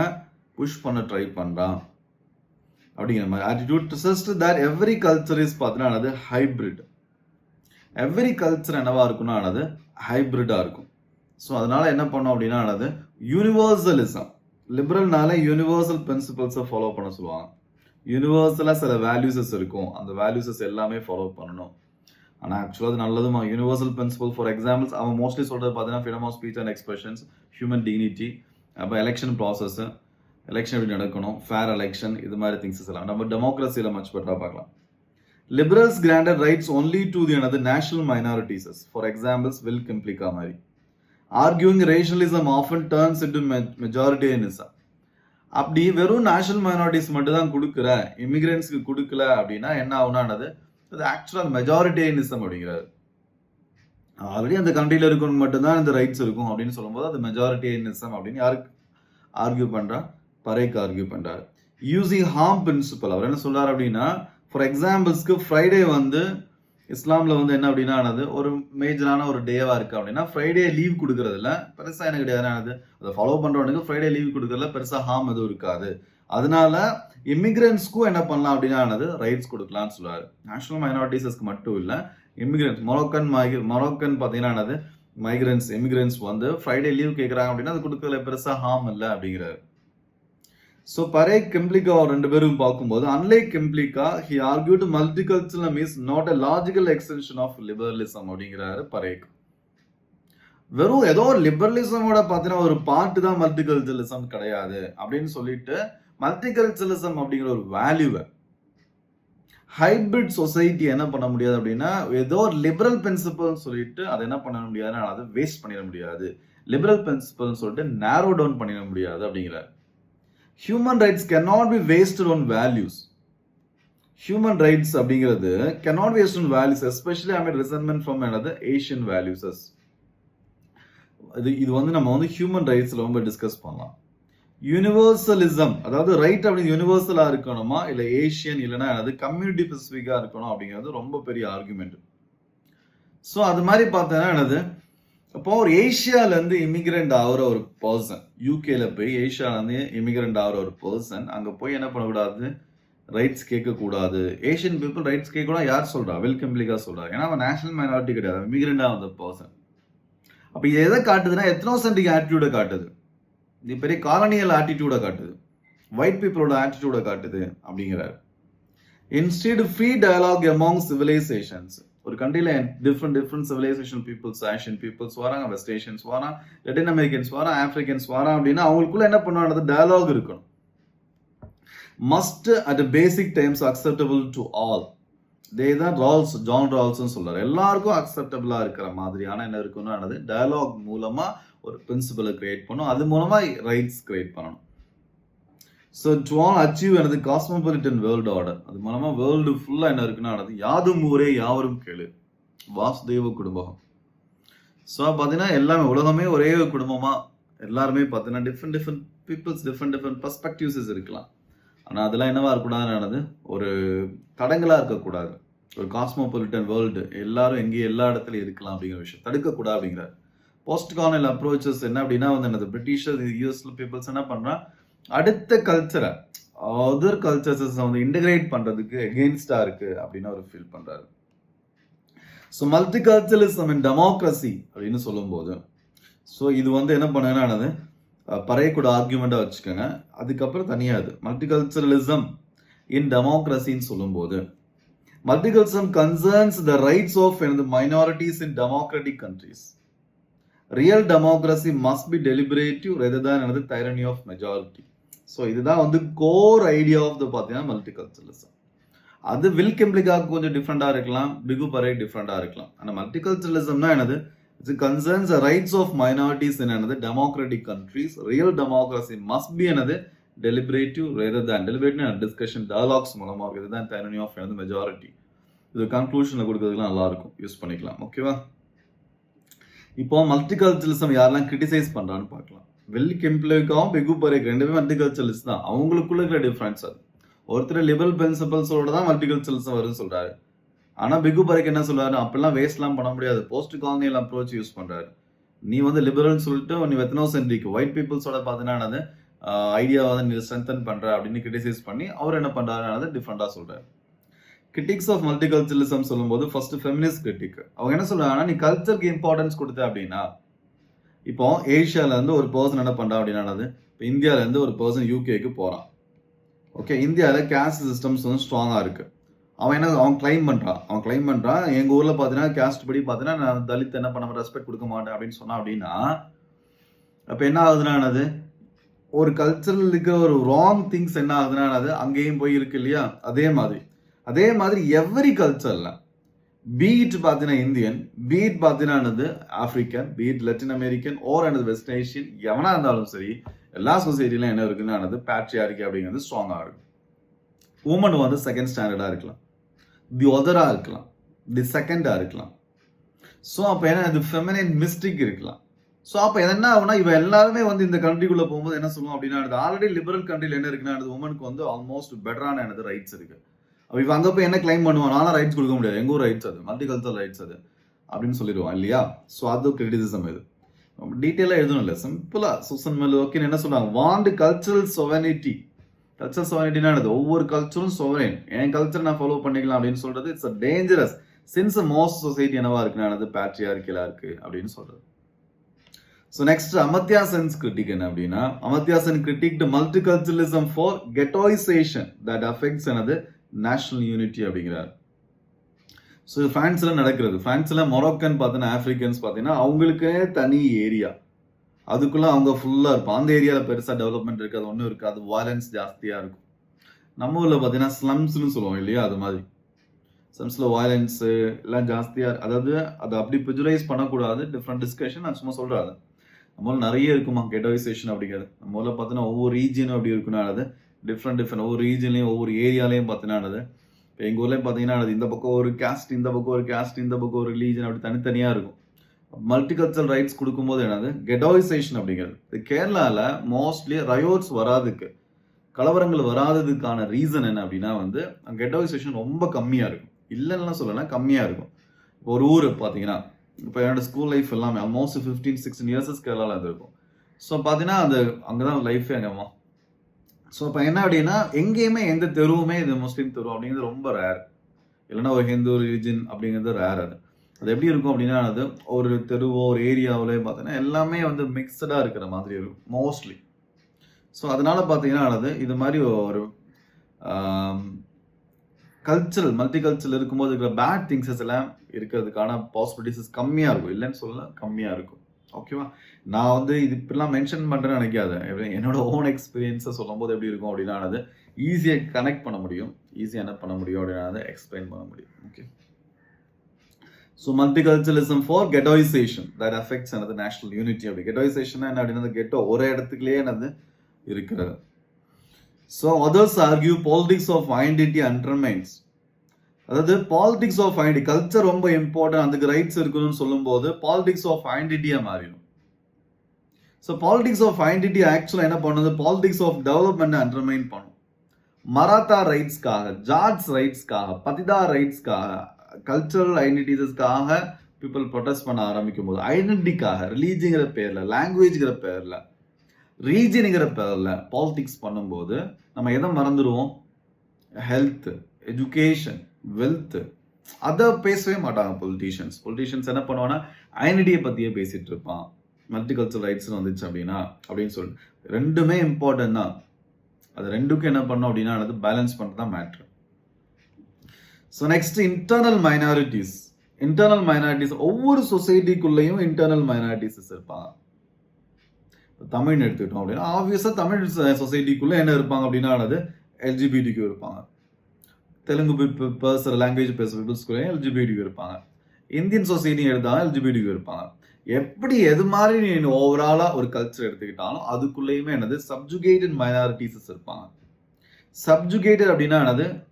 புஷ் பண்ண ட்ரை பண்ணுறான். அப்படிங்கிற மாதிரி attitude trust that every culture is பார்த்தீங்கன்னா அது ஹைபிரிட். எவ்ரி கல்ச்சர் என்னவா இருக்குன்னா அது ஹைபிரிடாக இருக்கும். ஸோ அதனால என்ன பண்ணோம் அப்படின்னா அது யூனிவர்சலிசம். லிபரல்னால யூனிவர்சல் பிரின்சிபல்ஸை ஃபாலோ பண்ண சொல்லுவாங்க. யூனிவர்சலாக சில வேல்யூஸஸ் இருக்கும், அந்த வேல்யூஸஸ் எல்லாமே ஃபாலோ பண்ணணும். ஆனால் ஆக்சுவலாக அது நல்லதுமா. யூனிவர்சல் பிரின்சிபல் ஃபார் எக்ஸாம்பிள்ஸ் அவன் மோஸ்ட்லி சொல்கிறது பார்த்தீங்கன்னா freedom of speech and expressions, human dignity, அப்போ எலெக்ஷன் ப்ராசஸ், எலெக்ஷன் எப்படி நடக்கணும், ஃபேர் எலெக்ஷன், இது மாதிரி திங்ஸஸ் எல்லாம் நம்ம டெமோக்ரஸியில் மச் பெட்டராக பார்க்கலாம். Liberals granted rights only to the another national minorities. For examples, Will Kimplika மாதிரி. Arguing racialism often turns into majoritarianism. அப்படி வெறும் நேஷனல் மைனாரிட்டிஸ் மட்டும் தான் கொடுக்குற, இமிகிரன்ஸ்க்கு கொடுக்கல அப்படின்னா என்ன ஆகுனானது அது ஆக்சுவலாக மெஜாரிட்டேரியனிசம் அப்படிங்கிறாரு. ஆல்ரெடி அந்த கண்ட்ரியில் இருக்கவங்க மட்டும்தான் இந்த ரைட்ஸ் இருக்கும் அப்படின்னு சொல்லும்போது அது மெஜாரிட்டேரியனிசம் அப்படின்னு யாருக்கு ஆர்கியூ பண்ணுறா? பரேக்கு ஆர்கியூ பண்ணுறாரு. யூசிங் ஹார்ம் பிரின்சிபல் அவர் என்ன சொல்றாரு அப்படின்னா, ஃபார் எக்ஸாம்பிள்ஸ்க்கு ஃப்ரைடே வந்து இஸ்லாமில் வந்து என்ன அப்படின்னா ஒரு மேஜரான ஒரு டேவாக இருக்குது அப்படின்னா ஃப்ரைடே லீவ் கொடுக்கறதுல பெருசாக என்ன கிடையாது, அதை ஃபாலோ பண்ணுறவனுக்கு ஃப்ரைடே லீவ் கொடுக்கறதுல பெருசாக ஹார்ம் எதுவும் இருக்காது. அதனால இமிகிரன்ஸ்க்கும் என்ன பண்ணலாம் அப்படின்னா ரைட்ஸ் கொடுக்கலாம்னு சொல்லுவார். நேஷனல் மைனாரிட்டிஸஸ்க்கு மட்டும் இல்லை, இமிகிரன்ஸ் மொரோக்கன் பார்த்தீங்கன்னா மைக்ரன்ஸ் இமிகிரன்ஸ் வந்து ஃப்ரைடே லீவ் கேட்குறாங்க அப்படின்னா அது கொடுக்கறதுல பெருசாக ஹார்ம் இல்லை அப்படிங்கிறாரு. ஸோ பரேக் கிம்ப்ளிகா ரெண்டு பேரும் பார்க்கும்போது unlike Kymlicka he argued multiculturalism is not a logical extension of liberalism அப்படிங்கிறாரு பரேக். வெறும் ஏதோ லிபரலிசமோட பார்த்தீங்கன்னா ஒரு பார்ட்டு தான் மல்டிகல்ச்சரலிசம் கிடையாது அப்படின்னு சொல்லிட்டு மல்டிகல்ச்சரலிசம் அப்படிங்கிற ஒரு வேல்யூவை ஹைபிரிட் சொசைட்டி என்ன பண்ண முடியாது அப்படின்னா ஏதோ ஒரு லிபரல் பிரின்சிபல் சொல்லிட்டு அதை என்ன பண்ண முடியாதுன்னா அதை வேஸ்ட் பண்ணிட முடியாது, லிபரல் பிரின்சிபல் சொல்லிட்டு நேரோ டவுன் பண்ணிட முடியாது அப்படிங்கிறார். Human rights cannot be wasted on values. Human rights அப்படிங்கிறது cannot be wasted on values, especially amid resentment from another Asian values. இது வந்து நம்ம வந்து ஹியூமன் ரைட்ஸ்ல ரொம்ப டிஸ்கஸ் பண்ணலாம். யூனிவர்சலிசம் அதாவது ரைட் அப்படிங்கிறது யூனிவர்சலா இருக்கணுமா இல்லை ஏஷியன் இல்லைன்னா அது கம்யூனிட்டி ஸ்பெசிஃபிக்கா இருக்கணும் அப்படிங்கிறது ரொம்ப பெரிய ஆர்குமெண்ட். ஸோ அது மாதிரி பார்த்தோன்னா என்னது அப்போ ஒரு ஏஷியாவிலேருந்து இமிகிரண்ட் ஆகிற ஒரு பர்சன் யூகேல போய் ஏஷியாவிலேருந்து இமிகிரண்ட் ஆகிற ஒரு பர்சன் அங்கே போய் என்ன பண்ணக்கூடாது, ரைட்ஸ் கேட்கக்கூடாது. ஏஷியன் பீப்புள் ரைட்ஸ் கேட்கக்கூடாது யார் சொல்கிறா? வில் கிம்ப்ளிகா சொல்கிறார். ஏன்னா அவன் நேஷனல் மைனாரிட்டி கிடையாது, இமிகிரண்டாக வந்த பர்சன். அப்போ இது எதை காட்டுதுன்னா எத்னோசென்ட்ரிக் ஆட்டிடியூடை காட்டுது, இது பெரிய காலனியல் ஆட்டிடியூடை காட்டுது, ஒயிட் பீப்புளோட ஆட்டிடியூடை காட்டுது அப்படிங்கிறார். Instead free dialogue among civilisations. ஒரு கண்ட்ரியில் different civilisation peoples, Asian peoples வராங்க, வெஸ்ட் ஏஷியன்ஸ் வரான், லட்டின் அமெரிக்கன்ஸ் வரான், ஆப்பிரிக்கன்ஸ் வரான் அப்படின்னா அவங்களுக்குள்ள என்ன பண்ணுவாங்க, டயலாக் இருக்கணும். Must at basic times acceptable to all. இதே தான் ஜான் ரால்ஸ்ன்னு சொல்றாரு. எல்லாருக்கும் அக்செப்டபிளா இருக்கிற மாதிரியான என்ன இருக்குன்னு டயலாக் மூலமா ஒரு பிரின்சிபலை கிரியேட் பண்ணும், அது மூலமா ரைட்ஸ் கிரியேட் பண்ணணும். ஸோ டு ஆல் அச்சீவ் எனது காஸ்மோபாலிட்டன் வேர்ல்டு ஆர்டர். அது மூலமாக வேர்ல்டு ஃபுல்லாக என்ன இருக்குன்னா யாதும் ஊரே யாவரும் கேளு, வாசுதேவ குடும்பம். ஸோ பார்த்தீங்கன்னா எல்லாமே உலகமே ஒரே குடும்பமாக எல்லாருமே பார்த்தீங்கன்னா டிஃப்ரெண்ட் பீப்புள்ஸ் டிஃப்ரெண்ட் பர்ஸ்பெக்டிவ்ஸஸ் இருக்கலாம். ஆனால் அதெல்லாம் என்னவா இருக்கக்கூடாதுன்னு ஒரு தடங்களாக இருக்கக்கூடாது. ஒரு காஸ்மோபாலிட்டன் வேர்ல்டு எல்லாரும் எங்கேயும் எல்லா இடத்துலையும் இருக்கலாம் அப்படிங்கிற விஷயம் தடுக்கக்கூடாது அப்படிங்கிறார். போஸ்ட் காலனியல் அப்ரோச்சஸ் என்ன அப்படின்னா என்னது பிரிட்டிஷர் யூஎஸ்ல பீப்புள்ஸ் என்ன பண்ணுறா அடுத்த கல்ச்சரை அதர் கல்ச்சர்ஸை வந்து இன்டகிரேட் பண்றதுக்கு எகெயின்ஸ்டா இருக்கு அப்படின்னு அவர் ஃபீல் பண்றாரு. ஸோ மல்டி கல்ச்சரலிசம் இன் டெமோக்ரஸி அப்படின்னு சொல்லும்போது ஸோ இது வந்து என்ன பண்ணுறது பழைய கூட ஆர்கியூமெண்டா வச்சுக்கோங்க. அதுக்கப்புறம் தனியாது மல்டி கல்ச்சரலிசம் இன் டெமோக்ரஸின்னு சொல்லும்போது multiculturalism concerns the rights of minorities in democratic countries. Real democracy must be deliberative rather than tyranny of majority. So இதுதான் வந்து கோர் ஐடியா ஆஃப் த பார்த்தீங்கன்னா மல்டிகல்ச்சரலிசம். அது வில் கிம்ப்ளிகாவுக்கு கொஞ்சம் டிஃப்ரெண்டாக இருக்கலாம், பிகு பரேக் டிஃப்ரெண்டாக இருக்கலாம். ஆனால் மல்டிகல்ச்சரலிசம்னா என்னது, it's concerns the rights of minorities in democratic countries. Real democracy must be deliberative rather than deliberative discussion dialogues மூலமாக இதுதான் டைரனி ஆஃப் மெஜாரிட்டி. இது கன்க்ளூஷனில் கொடுக்கறதுக்குலாம் நல்லா இருக்கும், யூஸ் பண்ணிக்கலாம். ஓகேவா? இப்போ மல்டிகல்ச்சரலிசம் யாரெல்லாம் கிரிட்டிசைஸ் பண்றான்னு பார்க்கலாம். வில் கிம்ப்ளிகாவும் பிகு பரேக் ரெண்டு பேரும் மல்டிகல்ச்சரலிஸ்ட் தான். அவங்களுக்குள்ள இருக்கிற டிஃபரன்ஸ் அது. ஒருத்தர் லிபரல் பிரின்சிபல்ஸோட தான் மல்டிகல்ச்சரலிசம் வரும்னு சொல்றாரு. ஆனா பிகு பரேக் என்ன சொல்றாரு, அப்பெல்லாம் வேஸ்ட்லாம் பண்ண முடியாது, போஸ்ட் காலனியல் அப்ரோச் யூஸ் பண்றாரு. நீ வந்து லிபரல்னு சொல்லிட்டு நீ எத்னோசென்ட்ரிக் ஒயிட் பீப்புள்ஸோட பார்த்தீங்கன்னா ஐடியாவை வந்து நீ ஸ்ட்ரென்தன் பண்ற அப்படின்னு கிரிட்டிசைஸ் பண்ணி அவர் என்ன பண்றாருன்னு டிஃப்ரெண்டா சொல்றாரு. கிரிட்டிக்ஸ் ஆஃப் மல்டிகல்ச்சரலிசம் சொல்லும்போது ஃபர்ஸ்ட் ஃபெமினிஸ்ட் கிரிட்டிக். அவங்க என்ன சொல்றாங்கன்னா, நீ கல்ச்சருக்கு இம்பார்ட்டன்ஸ் கொடுத்த அப்படின்னா, இப்போ ஏஷியால இருந்து ஒரு பர்சன் என்ன பண்றா அப்படின்னா, இப்போ இந்தியால இருந்து ஒரு பர்சன் யூகேக்கு போறான். ஓகே, இந்தியாவில் கேஸ்ட் சிஸ்டம்ஸ் வந்து ஸ்ட்ராங்காக இருக்கு. அவன் கிளைம் பண்றான் எங்க ஊர்ல பாத்தீங்கன்னா கேஸ்ட் படி பாத்தீங்கன்னா நான் தலித் என்ன பண்ண ரெஸ்பெக்ட் கொடுக்க மாட்டேன் அப்படின்னு சொன்னா அப்படின்னா, அப்ப என்ன ஆகுதுன்னா ஒரு கல்ச்சரல் இருக்கிற ஒரு ராங் திங்ஸ் என்ன ஆகுதுன்னா அங்கேயும் போய் இருக்கு இல்லையா. அதே மாதிரி எவ்ரி கல்ச்சர்ல பீட் பார்த்தீங்கன்னா இந்தியன், பீட் பார்த்தீங்கன்னா ஆப்பிரிக்கன், பீட் லட்டின் அமெரிக்கன் ஓர் வெஸ்ட் ஏஷியன் எவனா இருந்தாலும் சரி, எல்லா சொசைட்டிலும் என்ன இருக்குன்னு பேட்ரியார்கி அப்படிங்கிறது ஸ்ட்ராங்காக இருக்கும். உமன் வந்து செகண்ட் ஸ்டாண்டர்டாக இருக்கலாம், தி ஒதராக இருக்கலாம், தி செகண்டாக இருக்கலாம். ஸோ அப்போ என்ன இது ஃபெமினைன் மிஸ்டிக் இருக்கலாம். ஸோ அப்போ என்ன ஆகுனா இவ எல்லாருமே வந்து இந்த கண்ட்ரிக்குள்ளே போகும்போது என்ன சொல்லுவோம் அப்படின்னா, ஆல்ரெடி லிபரல் கண்ட்ரியில் என்ன இருக்குன்னா உமனுக்கு வந்து ஆல்மோஸ்ட் பெட்டரான ரைட்ஸ் இருக்கு. அப்போ இவ அங்கே போய் என்ன கிளைம் பண்ணுவான், நானும் ரைட்ஸ் கொடுக்க முடியாது, எங்க ஊர் ரைட்ஸ் அது, மல்டிகல்ச்சரல் ரைட்ஸ் அது அப்படின்னு சொல்லிடுவான் இல்லையா. ஸோ அது கிரிட்டிசிசம். இது டீட்டெயிலாக எதுவும் இல்லை, சிம்பிளா சூசன் மெலோக்கின்னு என்ன சொல்றாங்க, வாண்ட் கல்ச்சரல் சொவனிட்டி. கல்ச்சரல் சொவனிட்டினா ஒவ்வொரு கல்ச்சரும் சொவரேன், என் கல்ச்சர் நான் ஃபாலோ பண்ணிக்கலாம் அப்படின்னு சொல்றது it's dangerous since most society என்னவா இருக்குன்னா பேட்ரியார்கியலா இருக்கு அப்படின்னு சொல்றது. So next Amartya Sen's critic என்ன அப்படின்னா, Amartya Sen critic multiculturalism for ghettoisation that affects national unity அப்படிங்கிறார். ஸோ பிரான்ஸ்ல நடக்கிறது, பிரான்ஸ்ல மொரோக்கன் பார்த்தீங்கன்னா ஆப்பிரிக்கன்ஸ் பார்த்தீங்கன்னா அவங்களுக்கே தனி ஏரியா, அதுக்குள்ள அவங்க ஃபுல்லா இருப்பான். அந்த ஏரியாவில் பெருசா டெவலப்மெண்ட் இருக்காது, ஒன்றும் இருக்காது, வயலன்ஸ் ஜாஸ்தியா இருக்கும். நம்ம ஊர்ல பார்த்தீங்கன்னா ஸ்லம்ஸ்னு சொல்லுவோம் இல்லையா, அது மாதிரி ஸ்லம்ஸ்ல வயலன்ஸ் எல்லாம் ஜாஸ்தியா, அதாவது அதை அப்படி பிஜுவலைஸ் பண்ணக்கூடாது, டிஃப்ரெண்ட் டிஸ்கஷன். நான் சும்மா சொல்றாரு, நம்ம ஊர்ல நிறைய இருக்குமா கெட்டோயிசேஷன் அப்படிங்கிறது. நம்ம ஊர்ல பார்த்தீங்கன்னா ஒவ்வொரு ரீஜியனும் அப்படி இருக்குன்னா டிஃப்ரெண்ட் ஒவ்வொரு ரீஜன்லையும் ஒவ்வொரு ஏரியாலையும் பார்த்தீங்கன்னா இப்போ எங்கள் ஊர்லேயும் பார்த்தீங்கன்னா இந்த பக்கம் ஒரு கேஸ்ட், இந்த பக்கம் ஒரு கேஸ்ட், இந்த பக்கம் ஒரு ரிலீஜன், அப்படி தனித்தனியாக இருக்கும். மல்டிகல்ச்சரல் ரைட்ஸ் கொடுக்கும்போது கெட்டோயிசேஷன் அப்படிங்கிறது. இது கேரளாவில் மோஸ்ட்லி ரயோட்ஸ் வராதுக்கு, கலவரங்கள் வராததுக்கான ரீசன் என்ன அப்படின்னா கெட்டோயிசேஷன் ரொம்ப கம்மியாக இருக்கும். இல்லைன்னா சொல்லலாம், கம்மியாக இருக்கும். இப்போ ஒரு ஊர் பார்த்தீங்கன்னா, இப்போ என்னோட ஸ்கூல் லைஃப் எல்லாமே ஆல்மோஸ்ட் 15-16 இயர்ஸஸ் கேரளாவில் இருக்கும். ஸோ பார்த்தீங்கன்னா அங்கே தான் லைஃபே அங்கேம்மா. ஸோ இப்போ என்ன அப்படின்னா எங்கேயுமே எந்த தெருவுமே இது முஸ்லீம் தெரு அப்படிங்கிறது ரொம்ப ரேர், இல்லைன்னா ஒரு ஹிந்து ரிலிஜன் அப்படிங்கிறது ரேர். அது எப்படி இருக்கும் அப்படின்னா ஒரு தெருவோ ஒரு ஏரியாவிலே பார்த்தீங்கன்னா எல்லாமே மிக்சடாக இருக்கிற மாதிரி இருக்கும் மோஸ்ட்லி. ஸோ அதனால பார்த்தீங்கன்னா இது மாதிரி ஒரு கல்ச்சரல் மல்டிகல்ச்சரல் இருக்கும்போது இருக்கிற பேட் திங்ஸஸ் எல்லாம் இருக்கிறதுக்கான பாசிபிலிட்டிஸ் கம்மியாக இருக்கும், இல்லைன்னு சொல்லலாம், கம்மியாக இருக்கும். ஓகேவா, நான் இது இப்படிலாம் மென்ஷன் பண்ணுறேன்னு நினைக்காத, என்னோட ஓன் எக்ஸ்பீரியன்ஸை சொல்லும் போது எப்படி இருக்கும் அப்படின்னா ஈஸியாக கனெக்ட் பண்ண முடியும், ஈஸியாக என்ன பண்ண முடியும் அப்படின்னா எக்ஸ்பிளைன் பண்ண முடியும். Okay, so multiculturalism for ghettoisation that affects national unity. அப்படி கெட்டோயிசேஷன் என்ன அப்படின்னா கெட்டோ ஒரே இடத்துக்குள்ளேயே இருக்கிறது. So others argue politics of identity undermines. அதாவது பாலிடிக்ஸ் ஆஃப் ஐடென்டி, கல்ச்சர் ரொம்ப இம்பார்ட்டன்ட், அதுக்கு ரைட்ஸ் இருக்கணும்னு சொல்லும்போது பாலிடிக்ஸ் ஆஃப் ஐடென்டிட்டியா மாறிடும். ஸோ பாலிடிக்ஸ் ஆஃப் ஐடென்டிட்டி ஆக்சுவலாக என்ன பண்ணுது, பாலிடிக்ஸ் ஆஃப் டெவலப்மெண்ட் அண்டர்மைன் பண்ணும். மராத்தா ரைட்ஸ்க்காக, ஜாட்ஸ் ரைட்ஸ்க்காக, பதிதார் ரைட்ஸ்க்காக, கல்ச்சரல் ஐடென்டிட்டிஸ்க்காக பீப்புள் ப்ரொடெஸ்ட் பண்ண ஆரம்பிக்கும் போது, ஐடென்டிட்டிக்காக ரிலீஜிங்கிற பேர்ல, லாங்குவேஜ்ங்கிற பேர்ல, ரீஜனுங்கிற பேர்ல பாலிடிக்ஸ் பண்ணும்போது நம்ம எதை மறந்துடுவோம், ஹெல்த், எஜுகேஷன், வெல்த், அதை பேசவே மாட்டாங்க பொலிட்டீஷியன்ஸ். என்ன பண்ணுவாங்கன்னா ஐடென்டிட்டியை பத்தியே பேசிட்டு இருப்பான். மல்டிகல்ச்சரல் ரைட்ஸ் வந்துச்சு அப்படின்னா அப்படின்னு சொல்லிட்டு ரெண்டுமே இம்பார்ட்டன்ட் தான், அது ரெண்டுக்கும் என்ன பண்ணும் அப்படின்னா பேலன்ஸ் பண்ணுறது தான் matter. So next internal minorities. Internal minorities ஒவ்வொரு சொசைட்டிக்குள்ளேயும் இன்டர்னல் மைனாரிட்டிஸ் இருப்பாங்க. தமிழ் எடுத்துக்கிட்டோம் அப்படின்னா ஆப்வியஸா தமிழ் சொசைட்டிக்குள்ள என்ன இருப்பாங்க அப்படின்னா எல்ஜிபிடிக்கு இருப்பாங்க. தெலுங்கு பேசுகிற லாங்குவேஜ் பேசுகிற பீப்புள்ஸ்குள்ளே எல்ஜிபிடிக்கு இருப்பாங்க. இந்தியன் சொசைட்டி எடுத்தாலும் எல்ஜிபிடிக்கு இருப்பாங்க. எப்படி எது மாதிரி நீ ஓவராலாக ஒரு கல்ச்சர் எடுத்துக்கிட்டாலும் அதுக்குள்ளேயுமே சப்ஜுகேட்டட் மைனாரிட்டிஸ் இருப்பாங்க. சப்ஜுகேட்டட் அப்படின்னா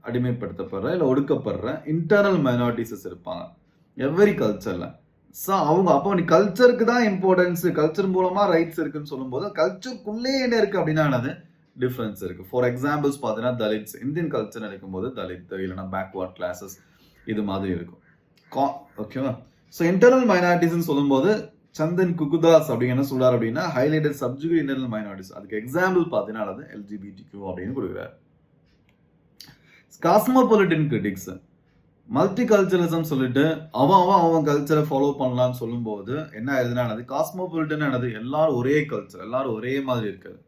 அடிமைப்படுத்தப்படுற இல்லை ஒடுக்கப்படுற இன்டர்னல் மைனாரிட்டிஸ் இருப்பாங்க எவ்வரி கல்ச்சரில். ஸோ அவங்க அப்போ நீ கல்ச்சருக்கு தான் இம்பார்ட்டன்ஸ், கல்ச்சர் மூலமாக ரைட்ஸ் இருக்குன்னு சொல்லும்போது கல்ச்சருக்குள்ளே என்ன இருக்குது அப்படின்னா டிஃப்ரென்ஸ் இருக்குது. ஃபார் எக்ஸாம்பிள்ஸ் பார்த்தீங்கன்னா தலித்ஸ், இந்தியன் கல்ச்சர் நினைக்கும் போது தலித் இல்லைன்னா பேக்வர்ட் கிளாஸஸ் இது மாதிரி இருக்கும். ஓகேவா. ஸோ இன்டர்னல் மைனாரிட்டிஸ்ன்னு சொல்லும்போது சந்தன் குகுதாஸ் அப்படி என்ன சொல்றாரு அப்படின்னா ஹைலைட்டட் சப்ஜுகேட் இன்டர்னல் மைனாரிட்டிஸ். அதுக்கு எக்ஸாம்பிள் பார்த்தீங்கன்னா அது எல்ஜிபிடிக்யூ அப்படின்னு கொடுக்குறாரு. காஸ்மோபாலிட்டன் கிரிட்டிக்ஸ் மல்டி கல்ச்சரலிசம் சொல்லிட்டு அவன் கல்ச்சரை ஃபாலோ பண்ணலாம்னு சொல்லும்போது என்ன ஆயிருதுன்னா காஸ்மோபாலிட்டன் எல்லாரும் ஒரே கல்ச்சர், எல்லாரும் ஒரே மாதிரி இருக்காது.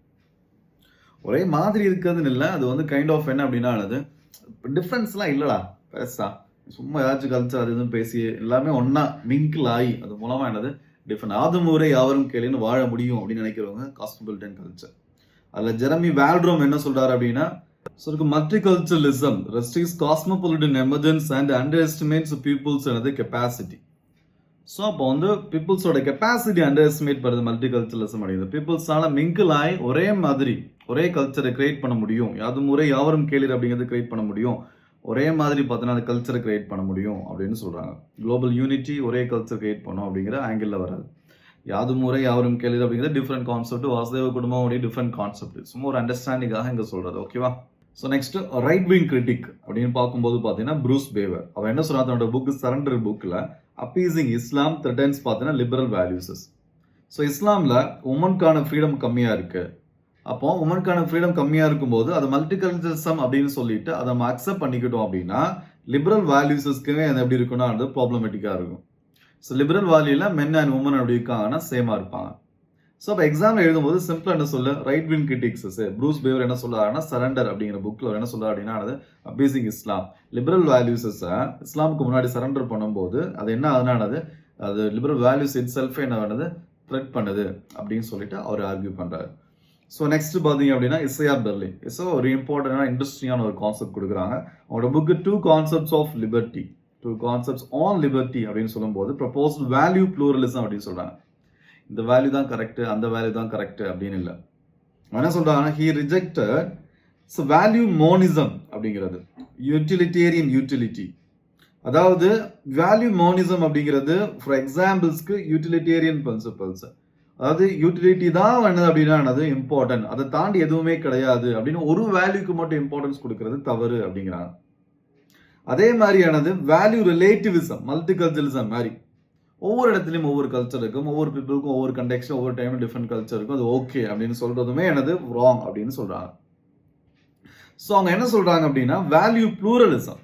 ஒரே மாதிரி இருக்கிறதுன்னு இல்லை, அது வந்து கைண்ட் ஆஃப் என்ன அப்படின்னா டிஃப்ரென்ஸ்லாம் இல்லடா பேசா, சும்மா ஏதாச்சும் கல்ச்சர் அது இதுன்னு பேசி எல்லாமே ஒன்னா மிங்கிள் ஆகி அது மூலமா டிஃப்ரெண்ட் ஆதும் ஊரே யாவரும் கேளுன்னு வாழ முடியும் அப்படின்னு நினைக்கிறவங்க காஸ்மோபாலிட்டன் கல்ச்சர். அதுல ஜெரமி வால்ட்ரோம் என்ன சொல்றாரு அப்படின்னா multiculturalism restricts cosmopolitan emergence and underestimates people's capacity. So அப்போ வந்து பீப்புள்ஸோட கெப்பாசிட்டி அண்டர் எஸ்டிமேட் பண்ணுறது மல்டிகல்ச்சரலிசம் அப்படிங்கிறது. பீப்புள்ஸால மிங்கிள் ஆகி ஒரே மாதிரி ஒரே கல்ச்சரை கிரியேட் பண்ண முடியும், யாதும் ஊரே யாவரும் கேளீர் அப்படிங்கிறது கிரியேட் பண்ண முடியும், ஒரே மாதிரி பார்த்தோன்னா அந்த கல்ச்சரை கிரியேட் பண்ண முடியும் அப்படின்னு சொல்கிறாங்க. குளோபல் யூனிட்டி ஒரே கல்ச்சர் கிரியேட் பண்ணும் அப்படிங்கிற ஆங்கிளில் வராது. யாதும் ஊரே யாவரும் கேளீர் அப்படிங்கிறது டிஃப்ரெண்ட் கான்செப்ட், வாசுதேவ குடும்பம் அப்படியே டிஃப்ரெண்ட் கான்செப்ட், சும்மா ஒரு அண்டர்ஸ்டாண்டிங்காக இங்கே சொல்கிறது. ஓகேவா? So next right wing critic அப்படின்னு பார்க்கும்போது பார்த்தீங்கன்னா ப்ரூஸ் பேவர் அவர் என்ன சொல்றாரு தன்னோட புக் சரண்டர் புக்கில் அப்பீசிங் இஸ்லாம் த்ரெட்டன்ஸ் பார்த்தீங்கன்னா லிபரல் வேல்யூஸஸ். ஸோ இஸ்லாமில் உமனுக்கான ஃப்ரீடம் கம்மியாக இருக்கு. அப்போ உமனுக்கான ஃப்ரீடம் கம்மியாக இருக்கும்போது அது மல்டிகல்ச்சரிசம் அப்படின்னு சொல்லிட்டு அதை நம்ம அக்செப்ட் பண்ணிக்கிட்டோம் அப்படின்னா லிபரல் வேல்யூஸஸ்க்கு அது எப்படி இருக்குன்னா அது ப்ராப்ளமேட்டிக்காக இருக்கும். ஸோ லிபரல் வேல்யூல மென் அண்ட் உமன் எப்படி இருக்காங்கன்னா சேமாக இருப்பாங்க. ஸோ அப்போ எக்ஸாம் எழுதும்போது சிம்பிளாக என்ன சொல்ல right wing critics Bruce paver என்ன சொல்றாருன்னா சரண்டர் அப்படிங்கிற புக்கில் என்ன சொல்றாரு அப்படின்னா அப்பீசிங் இஸ்லாம் லிபரல் வேல்யூஸஸை இஸ்லாமுக்கு முன்னாடி சரண்டர் பண்ணும்போது அது என்ன ஆகுதுன்னா அது லிபரல் வேல்யூஸ் இட் செல்ஃபே என்ன பண்ணுது த்ரெட் பண்ணுது அப்படின்னு சொல்லிட்டு அவர் ஆர்கியூ பண்றாரு. ஸோ நெக்ஸ்ட் பார்த்தீங்க அப்படின்னா இசையா பெர்லின் ஒரு இம்பார்ட்டன்டான இன்ட்ரெஸ்டிங்கான ஒரு கான்செப்ட் கொடுக்குறாங்க. அவங்களோட book 2 Concepts of Liberty, 2 Concepts on Liberty அப்படின்னு சொல்லும்போது ப்ரொபோஸ்ட் வேல்யூ ப்ளூரலிசம் அப்படின்னு சொல்றாங்க. இந்த வேல்யூ தான் கரெக்ட், அந்த வேல்யூ தான் கரெக்ட் அப்படின்னு இல்லை. என்ன சொல்றாங்கன்னா ஹி ரிஜெக்டட் வேல்யூ மோனிசம் அப்படிங்கிறது யூட்டிலிட்டேரியன் யூட்டிலிட்டி. அதாவது வேல்யூ மோனிசம் அப்படிங்கிறது ஃபார் எக்ஸாம்பிள்ஸ்க்கு யூட்டிலிட்டேரியன் பிரின்சிபல்ஸ், அதாவது யூட்டிலிட்டி தான் என்னது அப்படின்னா இம்பார்ட்டன்ட், அதை தாண்டி எதுவுமே கிடையாது அப்படின்னு ஒரு வேல்யூக்கு மட்டும் இம்பார்ட்டன்ஸ் கொடுக்கறது தவறு அப்படிங்கிறாங்க. அதே மாதிரியானது வேல்யூ ரிலேட்டிவிசம் மல்டிகல்ச்சரலிசம் மாதிரி ஒவ்வொரு இடத்துலையும் ஒவ்வொரு கல்ச்சர் இருக்கும், ஒவ்வொரு பீப்புளுக்கும் ஒவ்வொரு கண்டெக்ஸ்ட் ஒவ்வொரு டைமும் டிஃப்ரெண்ட் கல்ச்சர் இருக்கும், அது ஓகே அப்படின்னு சொல்றதுமே ராங் அப்படின்னு சொல்றாங்க. ஸோ அவங்க என்ன சொல்றாங்க அப்படின்னா வேல்யூ ப்ளூரலிசம்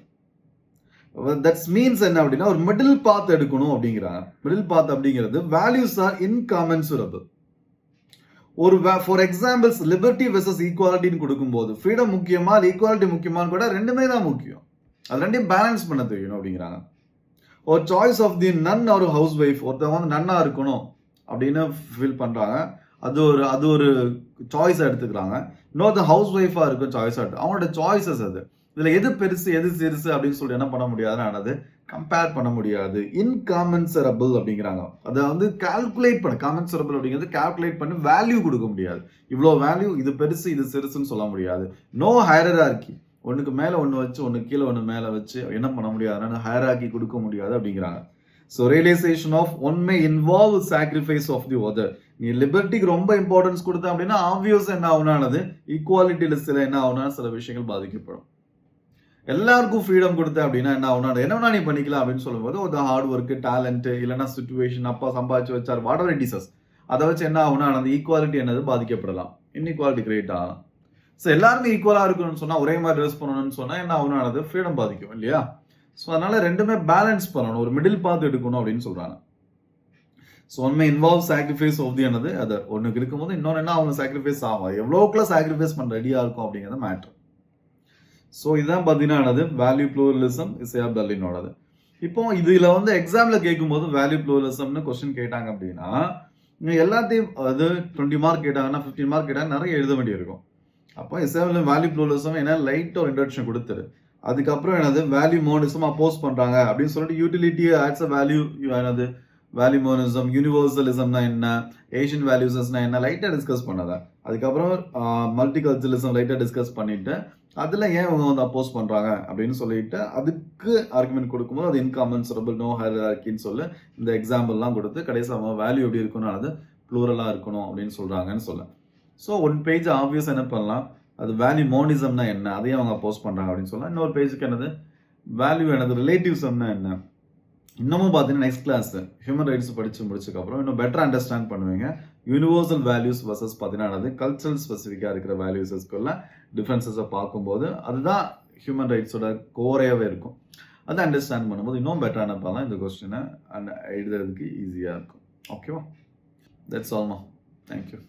தட்ஸ் மீன்ஸ் என்ன அப்படின்னா ஒரு மிடில் பாத் எடுக்கணும் அப்படிங்கிறாங்க. மிடில் பாத் அப்படிங்கிறது வேல்யூஸ் ஆர் இன்காமென்சுரபிள். ஒரு ஃபார் எக்ஸாம்பிள்ஸ் லிபர்ட்டி வெர்சஸ் ஈக்குவாலிட்டின்னு கொடுக்கும்போது ஃப்ரீடம் முக்கியமா ஈக்குவாலிட்டி முக்கியமானு கூட ரெண்டுமே தான் முக்கியம், அது ரெண்டையும் பேலன்ஸ் பண்ண தெரியணும் அப்படிங்கிறாங்க. ஒரு சாய்ஸ் ஆஃப் தி நன் ஒரு ஹவுஸ் ஒய்ஃப், ஒருத்தவங்க வந்து நன்னா இருக்கணும் அப்படின்னு ஃபீல் பண்றாங்க, அது ஒரு சாய்ஸை எடுத்துக்கிறாங்க. இன்னொரு ஹவுஸ் ஒய்ஃபா இருக்கும் சாய்ஸா இருக்கு, அவங்களோட சாய்ஸஸ் அது. இதுல எது பெருசு எது சிறுசு அப்படின்னு சொல்லி என்ன பண்ண முடியாதுன்னு கம்பேர் பண்ண முடியாது. இன்காமென்சரபிள் அப்படிங்கிறாங்க. அதை வந்து கால்குலேட் பண்ண காமென்சரபிள் அப்படிங்கிறது கால்குலேட் பண்ணி வேல்யூ கொடுக்க முடியாது. இவ்வளோ வேல்யூ, இது பெருசு இது சிறுசுன்னு சொல்ல முடியாது. நோ ஹையரார்கி, ஒன்றுக்கு மேலே ஒன்று வச்சு ஒன்று கீழே ஒன்று மேலே வச்சு என்ன பண்ண முடியாதுன்னா ஹையரார்கி கொடுக்க முடியாது அப்படிங்கிறாங்க. So realisation of one may involve sacrifice of the other. நீ லிபர்ட்டிக்கு ரொம்ப இம்பார்ட்டன்ஸ் கொடுத்த அப்படின்னா ஆப்வியஸ் என்ன ஆகுனானது ஈக்குவாலிட்டியில் சில என்ன ஆகுனா சில விஷயங்கள் பாதிக்கப்படும். எல்லாருக்கும் ஃப்ரீடம் கொடுத்த அப்படின்னா என்ன ஆகுனா என்ன நீ பண்ணிக்கலாம் அப்படின்னு சொல்லும்போது ஒரு ஹார்ட் ஒர்க்கு டேலண்ட் இல்லைன்னா சுச்சுவேஷன் அப்பா சம்பாதிச்சு வச்சார் வாட் எவர் இட் இஸ் அதை வச்சு என்ன ஆகுனா அந்த ஈக்குவாலிட்டி என்னது பாதிக்கப்படலாம், இன்இக்வாலிட்டி கிரியேட் ஆகலாம். ஸோ எல்லாருமே ஈக்குவலாக இருக்கணும்னு சொன்னால் ஒரே மாதிரி ட்ரெஸ் பண்ணணும்னு சொன்னால் என்ன ஆகுனானது ஃப்ரீடம் பாதிக்கும் இல்லையா? ஸோ அதனால ரெண்டுமே பேலன்ஸ் பண்ணணும், ஒரு மிடில் பாத் எடுக்கணும் அப்படின்னு சொல்றாங்க. So one may involve sacrifice of the என்னது அது ஒன்றுக்கு இருக்கும்போது இன்னொன்று என்ன அவங்க சாக்ரிஃபைஸ் ஆகும், எவ்வளோக்குள்ள சாக்ரிஃபைஸ் பண்ண ரெடியாக இருக்கும் அப்படிங்கிறது மேட்ரு. ஸோ இதுதான் பார்த்தீங்கன்னா வேல்யூ ப்ளூரலிசம் இசையா பெர்லினோடது. இப்போ இதுல வந்து எக்ஸாம்ல கேட்கும்போது வேல்யூ ப்ளூரலிசம்னு கொஸ்டின் கேட்டாங்க அப்படின்னா எல்லாத்தையும் அது 20 மார்க் கேட்டாங்கன்னா 15 மார்க் கேட்டாங்க நிறைய எழுத வேண்டியிருக்கும். அப்போ இசையா வேல்யூ ப்ளூரலிசம் என்ன லைட்டாக ஒரு இன்ட்ரடக்ஷன் கொடுத்துரு, அதுக்கப்புறம் என்னது வேல்யூ மோனிசம் அப்போஸ் பண்றாங்க அப்படின்னு சொல்லிட்டு யூட்டிலிட்டி ஆட்ஸ் வேல்யூ என்னது வேல்யூ மோனிசம் யூனிவர்சலிசம்னா என்ன ஏஷியன் வேல்யூஸஸ்னா என்ன லைட்டாக டிஸ்கஸ் பண்ணதா. அதுக்கப்புறம் மல்டிகல்ச்சரலிசம் லைட்டாக டிஸ்கஸ் பண்ணிட்டு அதில் ஏன் அவங்க வந்து அப்போஸ் பண்ணுறாங்க அப்படின்னு சொல்லிட்டு அதுக்கு ஆர்குமெண்ட் கொடுக்கும்போது அது இன்காமென்சரபிள் நோ ஹையரார்கின்னு சொல்லி இந்த எக்ஸாம்பிள்லாம் கொடுத்து கடைசி அவங்க வேல்யூ எப்படி இருக்கணும் அது ப்ளூரலாக இருக்கணும் அப்படின்னு சொல்கிறாங்கன்னு சொல்ல. ஸோ ஒன் பேஜ் ஆப்வியஸ் என்ன பண்ணலாம், அது வேல்யூ மோனிசம்னா என்ன அதையும் அவங்க அப்போஸ் பண்ணுறாங்க அப்படின்னு சொல்லலாம். இன்னொரு பேஜுக்கு என்னது வேல்யூ என்னது ரிலேட்டிவ்சம்னா என்ன, இன்னமும் பார்த்தீங்கன்னா நெக்ஸ்ட் கிளாஸ் ஹியூமன் ரைட்ஸ் படித்து முடிச்சதுக்கப்புறம் இன்னும் பெட்டர் அண்டர்ஸ்டாண்ட் பண்ணுவீங்க. யூனிவர்சல் வேல்யூஸ் வர்சஸ் பார்த்தீங்கன்னா கல்ச்சரல் ஸ்பெசிஃபிக்காக இருக்கிற வேல்யூஸஸ்க்குள்ள டிஃப்ரென்சஸை பார்க்கும்போது அதுதான் ஹியூமன் ரைட்ஸோட கோரையாகவே இருக்கும். அதை அண்டர்ஸ்டாண்ட் பண்ணும்போது இன்னும் பெட்டரான பண்ணலாம் இந்த கொஸ்டினை எழுதுறதுக்கு ஈஸியாக இருக்கும். ஓகேவா? தட்ஸ் ஆல்மா. தேங்க்யூ.